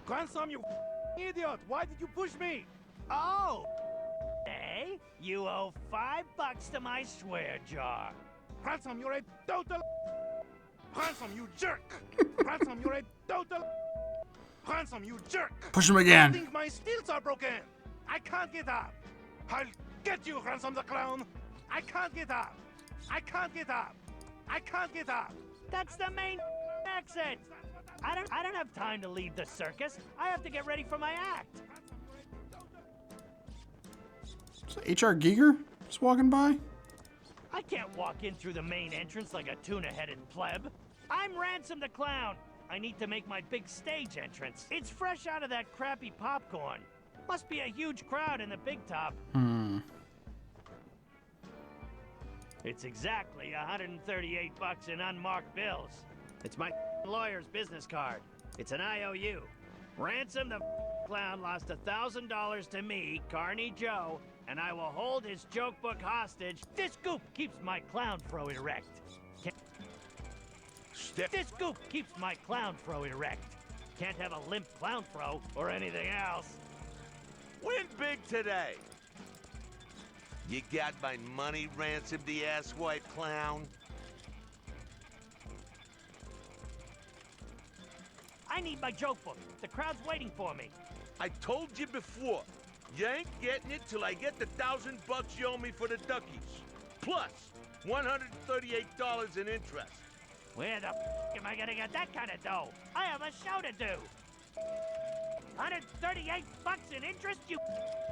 Grandson, you idiot! Why did you push me? Oh! Hey, you owe $5 to my swear jar. Grandson, you're a total... Grandson, you jerk! Grandson, you're a total... Grandson, you jerk! Push him again. I think my steels are broken. I can't get up. I'll get you, Grandson the clown. I can't get up. I can't get up. I can't get up. That's the main accent. I don't have time to leave the circus. I have to get ready for my act. Is that H.R. Giger just walking by? I can't walk in through the main entrance like a tuna-headed pleb. I'm Ransom the Clown. I need to make my big stage entrance. It's fresh out of that crappy popcorn. Must be a huge crowd in the big top. It's exactly $138 in unmarked bills. It's my lawyer's business card. It's an IOU. Ransom the Clown lost $1,000 to me, Carney Joe, and I will hold his joke book hostage. This goop keeps my clown throw erect. This goop keeps my clown throw erect. Can't have a limp clown throw or anything else. Win big today. You got my money, Ransom the asswipe clown? I need my joke book. The crowd's waiting for me. I told you before, you ain't getting it till I get the $1,000 you owe me for the duckies. Plus, $138 in interest. Where the am I gonna get that kind of dough? I have a show to do. $138 in interest, you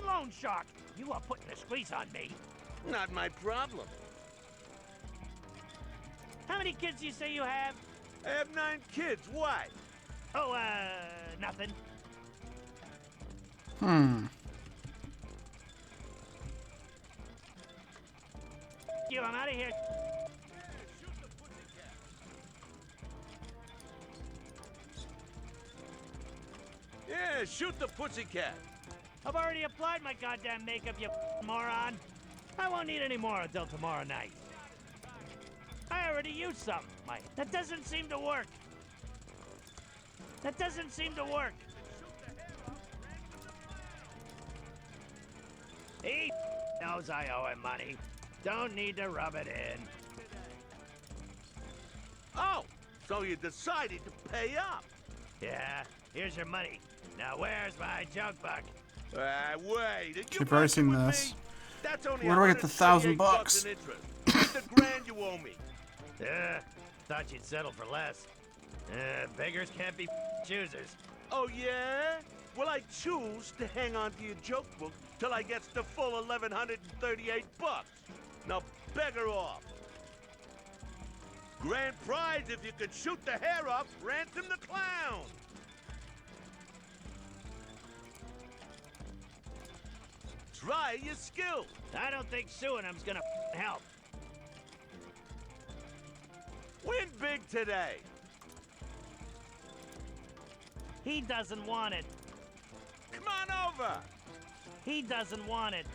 loan shark. You are putting a squeeze on me. Not my problem. How many kids do you say you have? I have 9 kids. Why? Oh, nothing. You, I'm out of here. Yeah, shoot the pussycat. I've already applied my goddamn makeup, you moron. I won't need any more until tomorrow night. I already used some. That doesn't seem to work. That doesn't seem to work. He knows I owe him money. Don't need to rub it in. Oh, so you decided to pay up. Yeah, here's your money. Now where's my joke book? Wait. I've already seen this. That's only Where do I get the $1,000? $138 in interest. It's the grand you owe me. Thought you'd settle for less. Beggars can't be choosers. Oh, yeah? Well, I choose to hang on to your joke book till I gets the full $1,138. Now, beggar off. Grand prize if you could shoot the hair off Ransom the Clown. Try your skill. I don't think suing him's gonna help. Win big today. He doesn't want it. Come on over. He doesn't want it.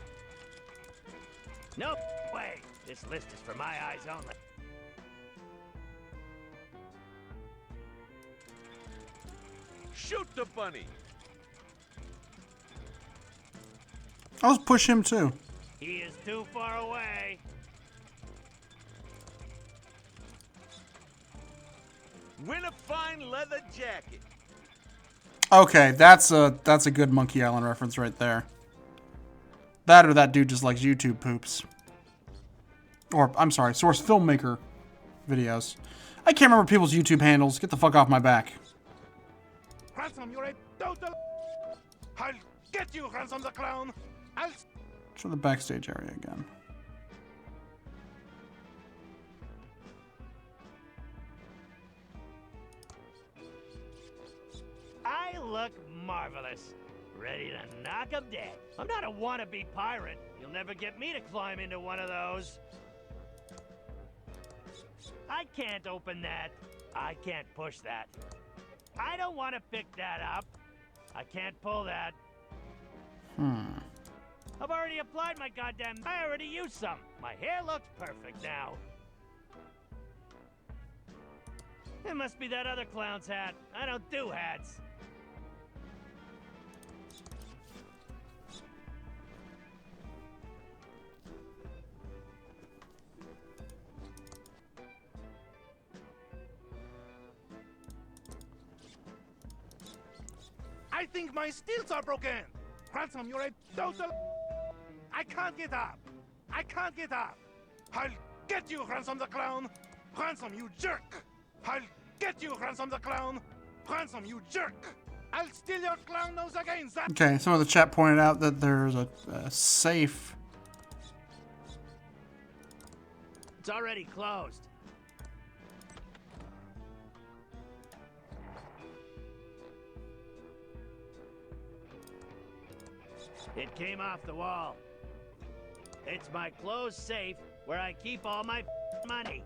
No way. This list is for my eyes only. Shoot the bunny. I'll just push him too. He is too far away. Win a fine leather jacket. Okay, that's a good Monkey Island reference right there. That or that dude just likes YouTube poops. Or, I'm sorry, Source Filmmaker videos. I can't remember people's YouTube handles. Get the fuck off my back. Ransom, you're a total... I'll get you, Ransom the Clown. I'll... Show the backstage area again. look marvelous. Ready to knock 'em dead. I'm not a wannabe pirate. You'll never get me to climb into one of those. I can't open that. I can't push that. I don't want to pick that up. I can't pull that. I've already applied my goddamn... I already used some. My hair looks perfect now. It must be that other clown's hat. I don't do hats. I think my stilts are broken. Ransom, you're a total... I can't get up. I can't get up. I'll get you, Ransom the Clown. Ransom, you jerk. I'll get you, Ransom the Clown. Ransom, you jerk. I'll steal your clown nose again. Okay, some of the chat pointed out that there's a safe. It's already closed. It came off the wall. It's my closed safe where I keep all my money.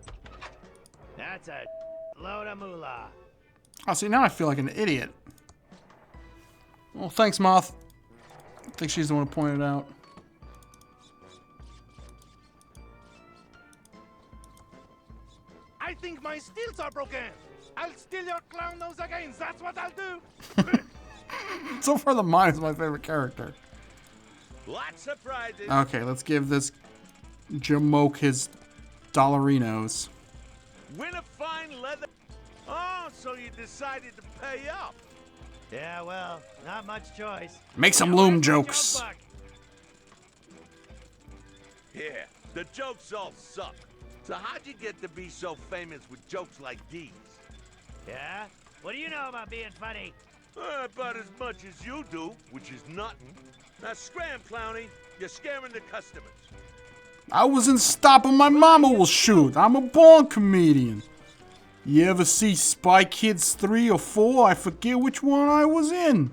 That's a load of moolah. Oh, see, now I feel like an idiot. Well, thanks, Moth. I think she's the one who pointed it out. I think my stilts are broken. I'll steal your clown nose again. That's what I'll do. So far, the mine is my favorite character. Lots of prizes. Okay, let's give this Jamoke his dollarinos. Win a fine leather. Oh, so you decided to pay up. Yeah, well, not much choice. Make some loom jokes. Yeah, the jokes all suck. So how'd you get to be so famous with jokes like these? Yeah? What do you know about being funny? About as much as you do, which is nothing. Now scram, Clowny. You're scaring the customers. I was in Stopping My Mama Will Shoot. I'm a born comedian. You ever see Spy Kids 3 or 4? I forget which one I was in.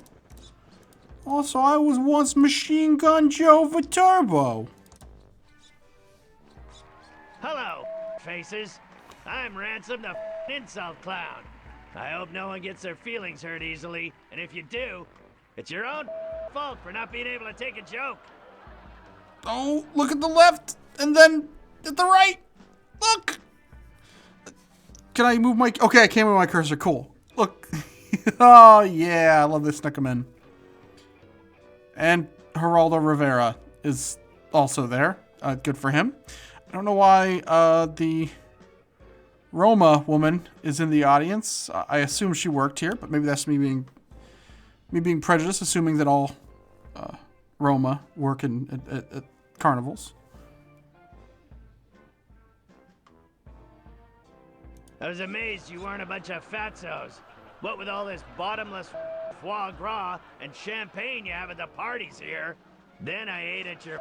Also, I was once Machine Gun Joe Viterbo. Hello, faces. I'm Ransom the insult clown. I hope no one gets their feelings hurt easily, and if you do, it's your own fault for not being able to take a joke. Oh, look at the left, and then at the right. Look. Can I move my... Okay, I can't move my cursor. Cool. Look. Oh, yeah. I love they snuck him in. And Geraldo Rivera is also there. Good for him. I don't know why the Roma woman is in the audience. I assume she worked here, but maybe that's me being prejudiced, assuming that all Roma work at carnivals. I was amazed you weren't a bunch of fatzos. What with all this bottomless foie gras and champagne you have at the parties here. Then I ate at your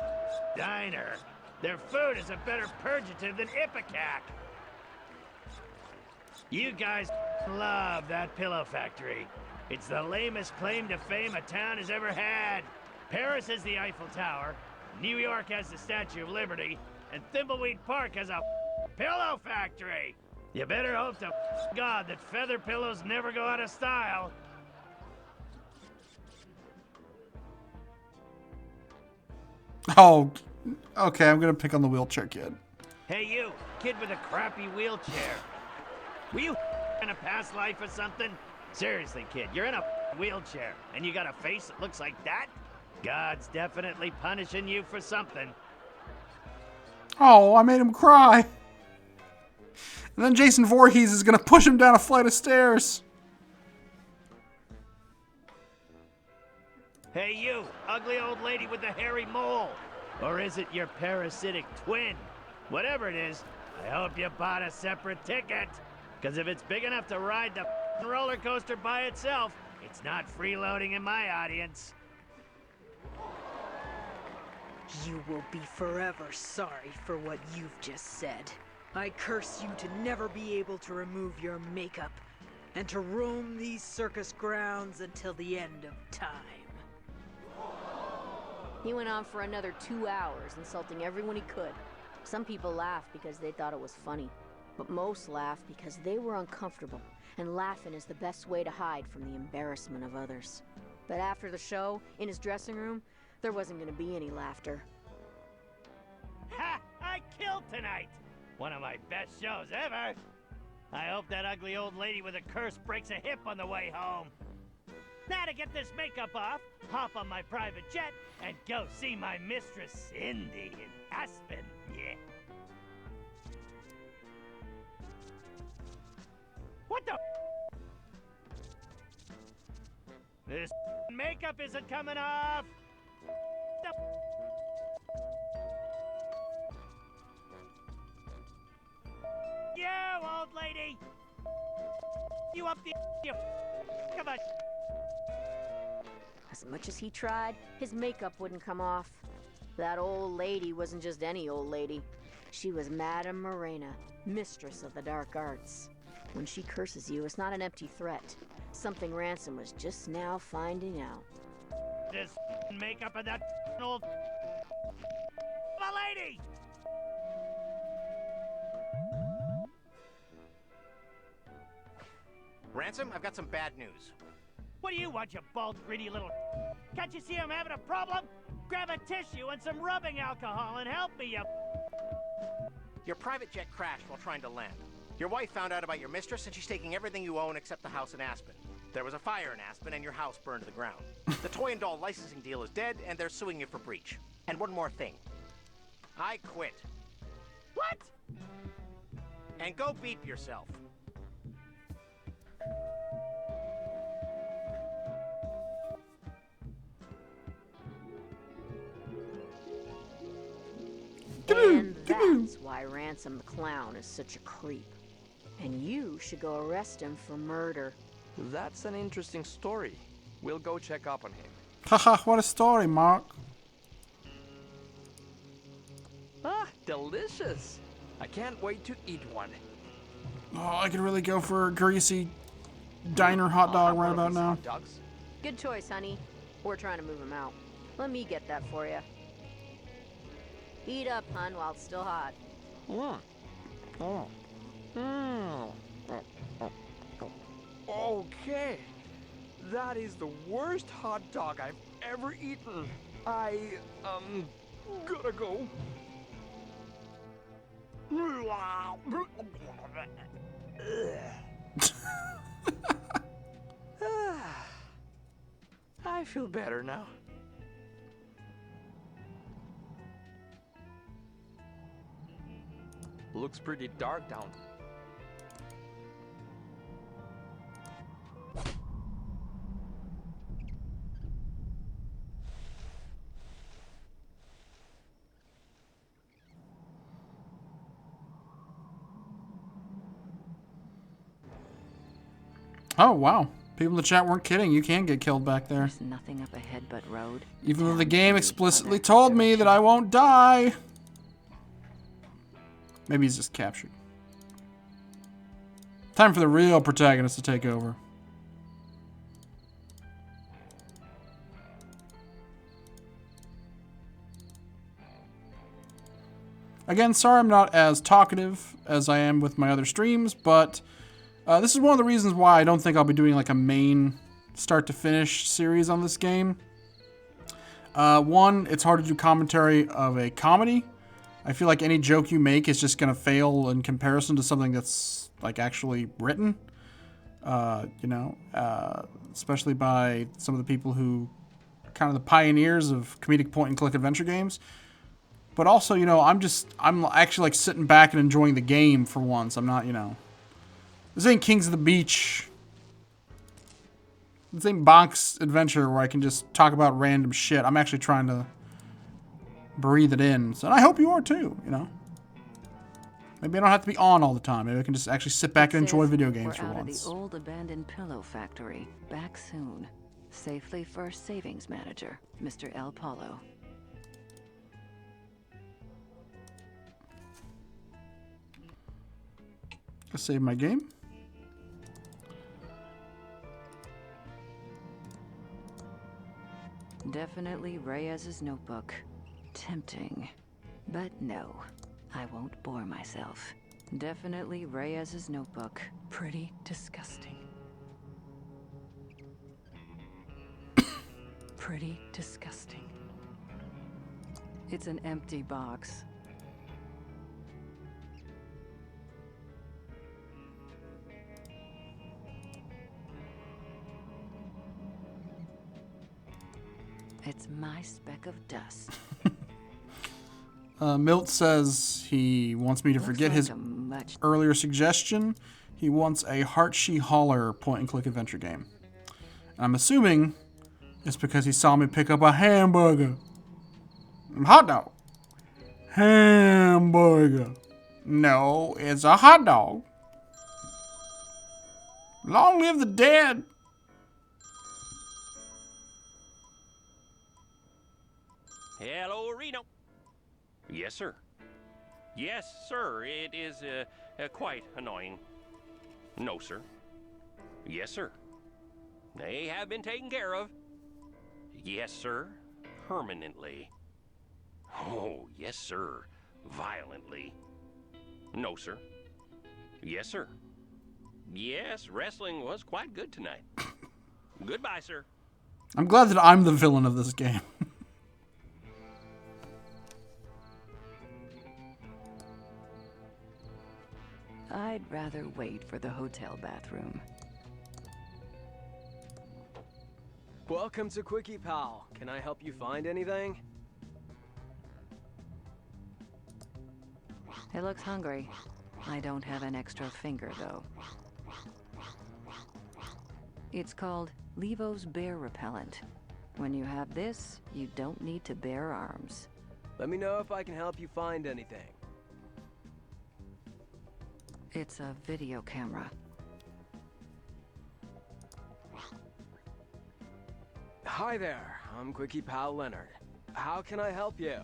diner. Their food is a better purgative than Ipecac. You guys love that pillow factory. It's the lamest claim to fame a town has ever had. Paris has the Eiffel Tower, New York has the Statue of Liberty, and Thimbleweed Park has a pillow factory. You better hope to God that feather pillows never go out of style. Oh, okay, I'm gonna pick on the wheelchair kid. Hey you, kid with a crappy wheelchair. Were you in a past life or something? Seriously, kid, you're in a wheelchair, and you got a face that looks like that? God's definitely punishing you for something. Oh, I made him cry. And then Jason Voorhees is gonna push him down a flight of stairs. Hey you, ugly old lady with the hairy mole. Or is it your parasitic twin? Whatever it is, I hope you bought a separate ticket. Because if it's big enough to ride the roller coaster by itself, it's not freeloading in my audience. You will be forever sorry for what you've just said. I curse you to never be able to remove your makeup and to roam these circus grounds until the end of time. He went on for another 2 hours, insulting everyone he could. Some people laughed because they thought it was funny, but most laughed because they were uncomfortable, and laughing is the best way to hide from the embarrassment of others. But after the show, in his dressing room, there wasn't going to be any laughter. Ha! I killed tonight! One of my best shows ever! I hope that ugly old lady with a curse breaks a hip on the way home. Now to get this makeup off, hop on my private jet and go see my mistress Cindy in Aspen. Yeah. What the? This makeup isn't coming off. You old lady! You up the you come on. As much as he tried, his makeup wouldn't come off. That old lady wasn't just any old lady. She was Madame Morena, mistress of the dark arts. When she curses you, it's not an empty threat. Something Ransom was just now finding out. This makeup and that old lady! Ransom, I've got some bad news. What do you want, you bald, greedy little... Can't you see I'm having a problem? Grab a tissue and some rubbing alcohol and help me, you... Your private jet crashed while trying to land. Your wife found out about your mistress and she's taking everything you own except the house in Aspen. There was a fire in Aspen and your house burned to the ground. The toy and doll licensing deal is dead and they're suing you for breach. And one more thing. I quit. What? And go beep yourself. And that's why Ransom the Clown is such a creep. And you should go arrest him for murder. That's an interesting story. We'll go check up on him. Haha, what a story, Mark. Ah, delicious. I can't wait to eat one. Oh, I could really go for a greasy diner hot dog right about now. Good choice, honey. We're trying to move him out. Let me get that for you. Eat up, hun, while it's still hot. Okay. That is the worst hot dog I've ever eaten. I, gotta go. I feel better now. Looks pretty dark down. Oh, wow. People in the chat weren't kidding. You can get killed back there. There's nothing up ahead but road. Even though the game explicitly told me that I won't die. Maybe he's just captured. Time for the real protagonist to take over. Again, sorry I'm not as talkative as I am with my other streams, but this is one of the reasons why I don't think I'll be doing like a main start to finish series on this game. One, it's hard to do commentary of a comedy. I feel like any joke you make is just going to fail in comparison to something that's like actually written. Especially by some of the people who are kind of the pioneers of comedic point and click adventure games. But also, I'm actually like sitting back and enjoying the game for once. I'm not, this ain't Kings of the Beach. This ain't Bonk's Adventure where I can just talk about random shit. I'm actually trying to breathe it in. So, and I hope you are too, Maybe I don't have to be on all the time. Maybe I can just actually sit back and enjoy video games for We're out once. of the old abandoned pillow factory. Back soon. Safely First Savings Manager, Mr. El Paulo. Let's save my game. Definitely Reyes's notebook. Tempting. But no, I won't bore myself. Definitely Reyes's notebook. Pretty disgusting. Pretty disgusting. It's an empty box. It's my speck of dust. Milt says he wants me to forget his earlier suggestion. He wants a Heart-She Holler point-and-click adventure game. I'm assuming it's because he saw me pick up a hamburger. Hot dog. Hamburger. No, it's a hot dog. Long live the dead. Hello, Reno. Yes, sir. Yes, sir. It is quite annoying. No, sir. Yes, sir. They have been taken care of. Yes, sir. Permanently. Oh, yes, sir. Violently. No, sir. Yes, sir. Yes, wrestling was quite good tonight. Goodbye, sir. I'm glad that I'm the villain of this game. I'd rather wait for the hotel bathroom. Welcome to Quickie Pal. Can I help you find anything? It looks hungry. I don't have an extra finger, though. It's called Levo's Bear Repellent. When you have this, you don't need to bear arms. Let me know if I can help you find anything. It's a video camera. Hi there, I'm Quickie Pal Leonard. How can I help you?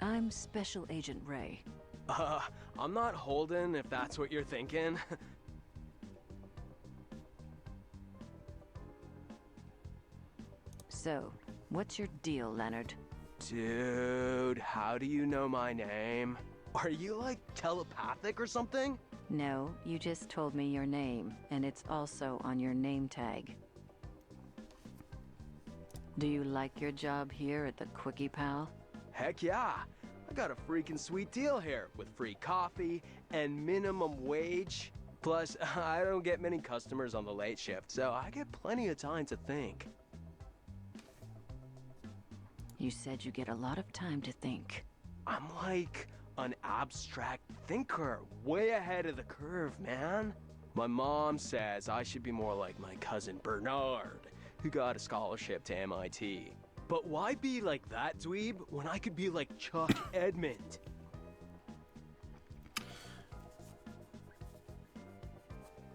I'm Special Agent Ray. I'm not Holden, if that's what you're thinking. So, what's your deal, Leonard? Dude, how do you know my name? Are you, like, telepathic or something? No, you just told me your name, and it's also on your name tag. Do you like your job here at the Quickie Pal? Heck yeah! I got a freaking sweet deal here, with free coffee and minimum wage. Plus, I don't get many customers on the late shift, so I get plenty of time to think. You said you get a lot of time to think. I'm like an abstract thinker, way ahead of the curve, man. My mom says I should be more like my cousin Bernard, who got a scholarship to MIT. But why be like that dweeb when I could be like Chuck Edmund?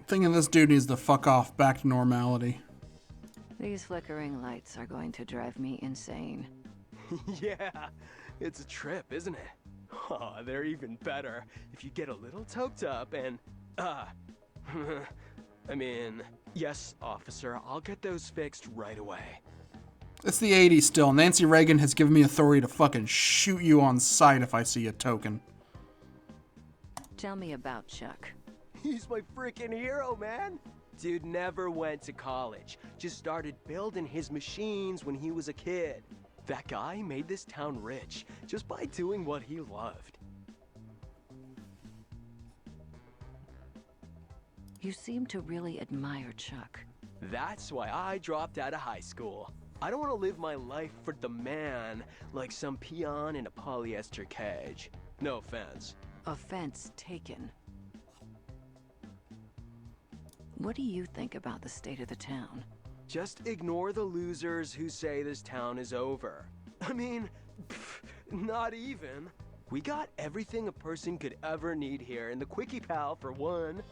Thinking this dude needs to fuck off back to normality. These flickering lights are going to drive me insane. Yeah, it's a trip, isn't it? Oh, they're even better if you get a little toked up and, I mean, yes, officer, I'll get those fixed right away. It's the 80s still. Nancy Reagan has given me authority to fucking shoot you on sight if I see a token. Tell me about Chuck. He's my freaking hero, man. Dude never went to college. Just started building his machines when he was a kid. That guy made this town rich just by doing what he loved. You seem to really admire Chuck. That's why I dropped out of high school. I don't want to live my life for the man like some peon in a polyester cage. No offense. Offense taken. What do you think about the state of the town? Just ignore the losers who say this town is over. I mean, not even. We got everything a person could ever need here in the Quickie Pal for one.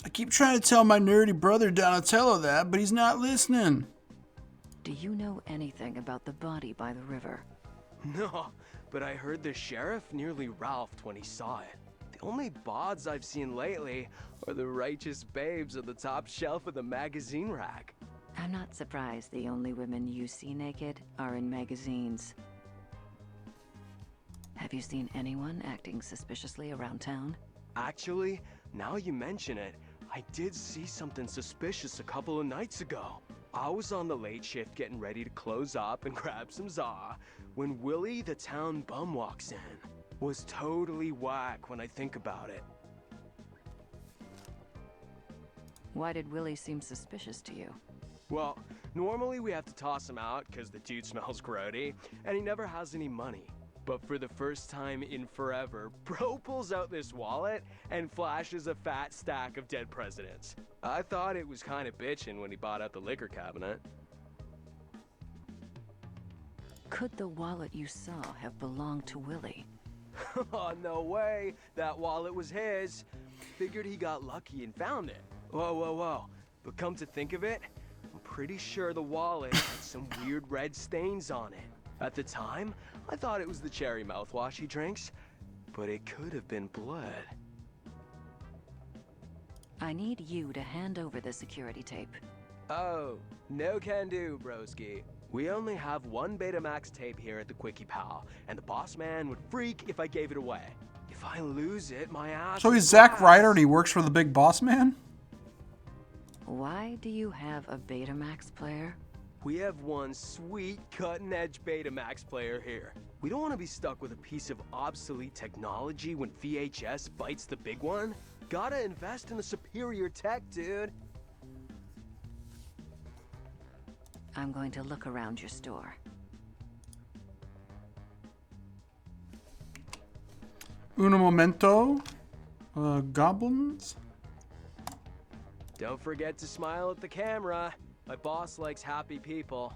I keep trying to tell my nerdy brother Donatello that, but he's not listening. Do you know anything about the body by the river? No, but I heard the sheriff nearly ralphed when he saw it. The only bods I've seen lately are the righteous babes on the top shelf of the magazine rack. I'm not surprised the only women you see naked are in magazines. Have you seen anyone acting suspiciously around town? Actually, now you mention it, I did see something suspicious a couple of nights ago. I was on the late shift getting ready to close up and grab some za when Willie the town bum walks in. Was totally whack when I think about it. Why did Willie seem suspicious to you? Well, normally we have to toss him out because the dude smells grody, and he never has any money. But for the first time in forever, bro pulls out this wallet and flashes a fat stack of dead presidents. I thought it was kind of bitchin' when he bought out the liquor cabinet. Could the wallet you saw have belonged to Willie? Oh, no way. That wallet was his. Figured he got lucky and found it. Whoa. But come to think of it, I'm pretty sure the wallet had some weird red stains on it. At the time, I thought it was the cherry mouthwash he drinks, but it could have been blood. I need you to hand over the security tape. Oh, no can do, broski. We only have one Betamax tape here at the Quickie Pal, and the boss man would freak if I gave it away. If I lose it, my ass. So he's Zack Ryder and he works for the big boss man? Why do you have a Betamax player? We have one sweet cutting-edge Betamax player here. We don't want to be stuck with a piece of obsolete technology when VHS bites the big one. Gotta invest in the superior tech, dude. I'm going to look around your store. Uno momento. Goblins? Don't forget to smile at the camera. My boss likes happy people.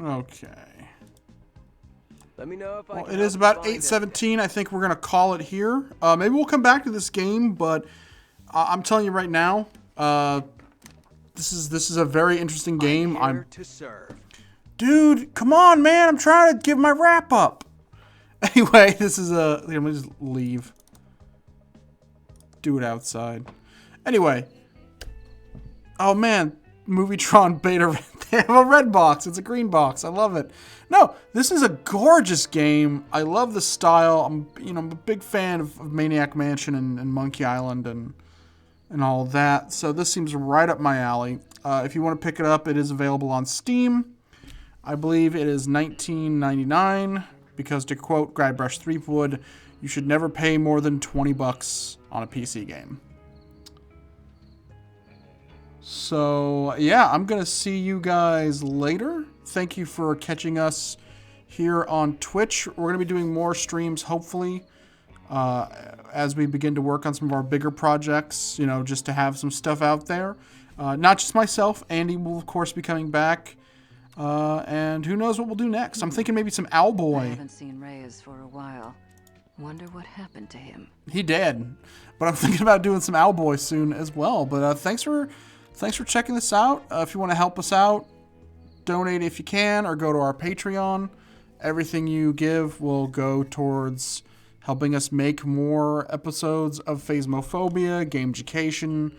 Okay. Let me know if I Well, can it is help you about find 8:17. I think we're going to call it here. Maybe we'll come back to this game, but I'm telling you right now, this is a very interesting game. I'm here to serve. Dude, come on, man. I'm trying to give my wrap up. Anyway, this is a... Let me just leave. Do it outside. Anyway. Oh, man. Movietron beta. They have a red box. It's a green box. I love it. No, this is a gorgeous game. I love the style. I'm a big fan of Maniac Mansion and Monkey Island and all that. So this seems right up my alley. If you want to pick it up, it is available on Steam. I believe it is $19.99 because, to quote Guybrush Threepwood, you should never pay more than $20 on a PC game. So, yeah, I'm going to see you guys later. Thank you for catching us here on Twitch. We're going to be doing more streams, hopefully, as we begin to work on some of our bigger projects, just to have some stuff out there. Not just myself. Andy will, of course, be coming back. And who knows what we'll do next. I'm thinking maybe some Owlboy. I haven't seen Reyes for a while. Wonder what happened to him. He did. But I'm thinking about doing some Owlboy soon as well. But thanks for checking this out. If you want to help us out, donate if you can, or go to our Patreon. Everything you give will go towards helping us make more episodes of Phasmophobia, Gameducation,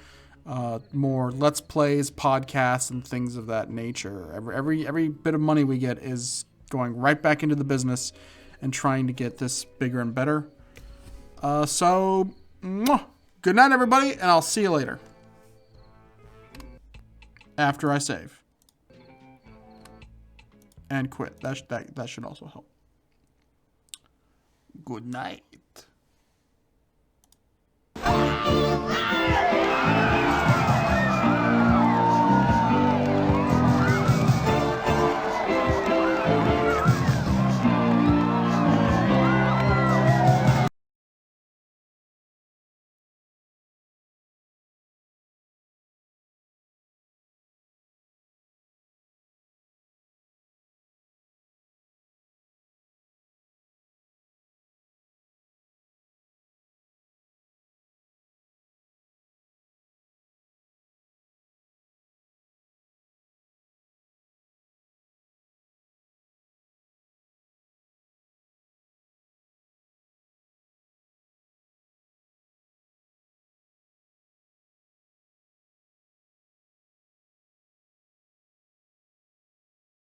more Let's Plays, podcasts, and things of that nature. Every bit of money we get is going right back into the business and trying to get this bigger and better. So, good night, everybody, and I'll see you later. After I save. And quit. That should also help. Good night.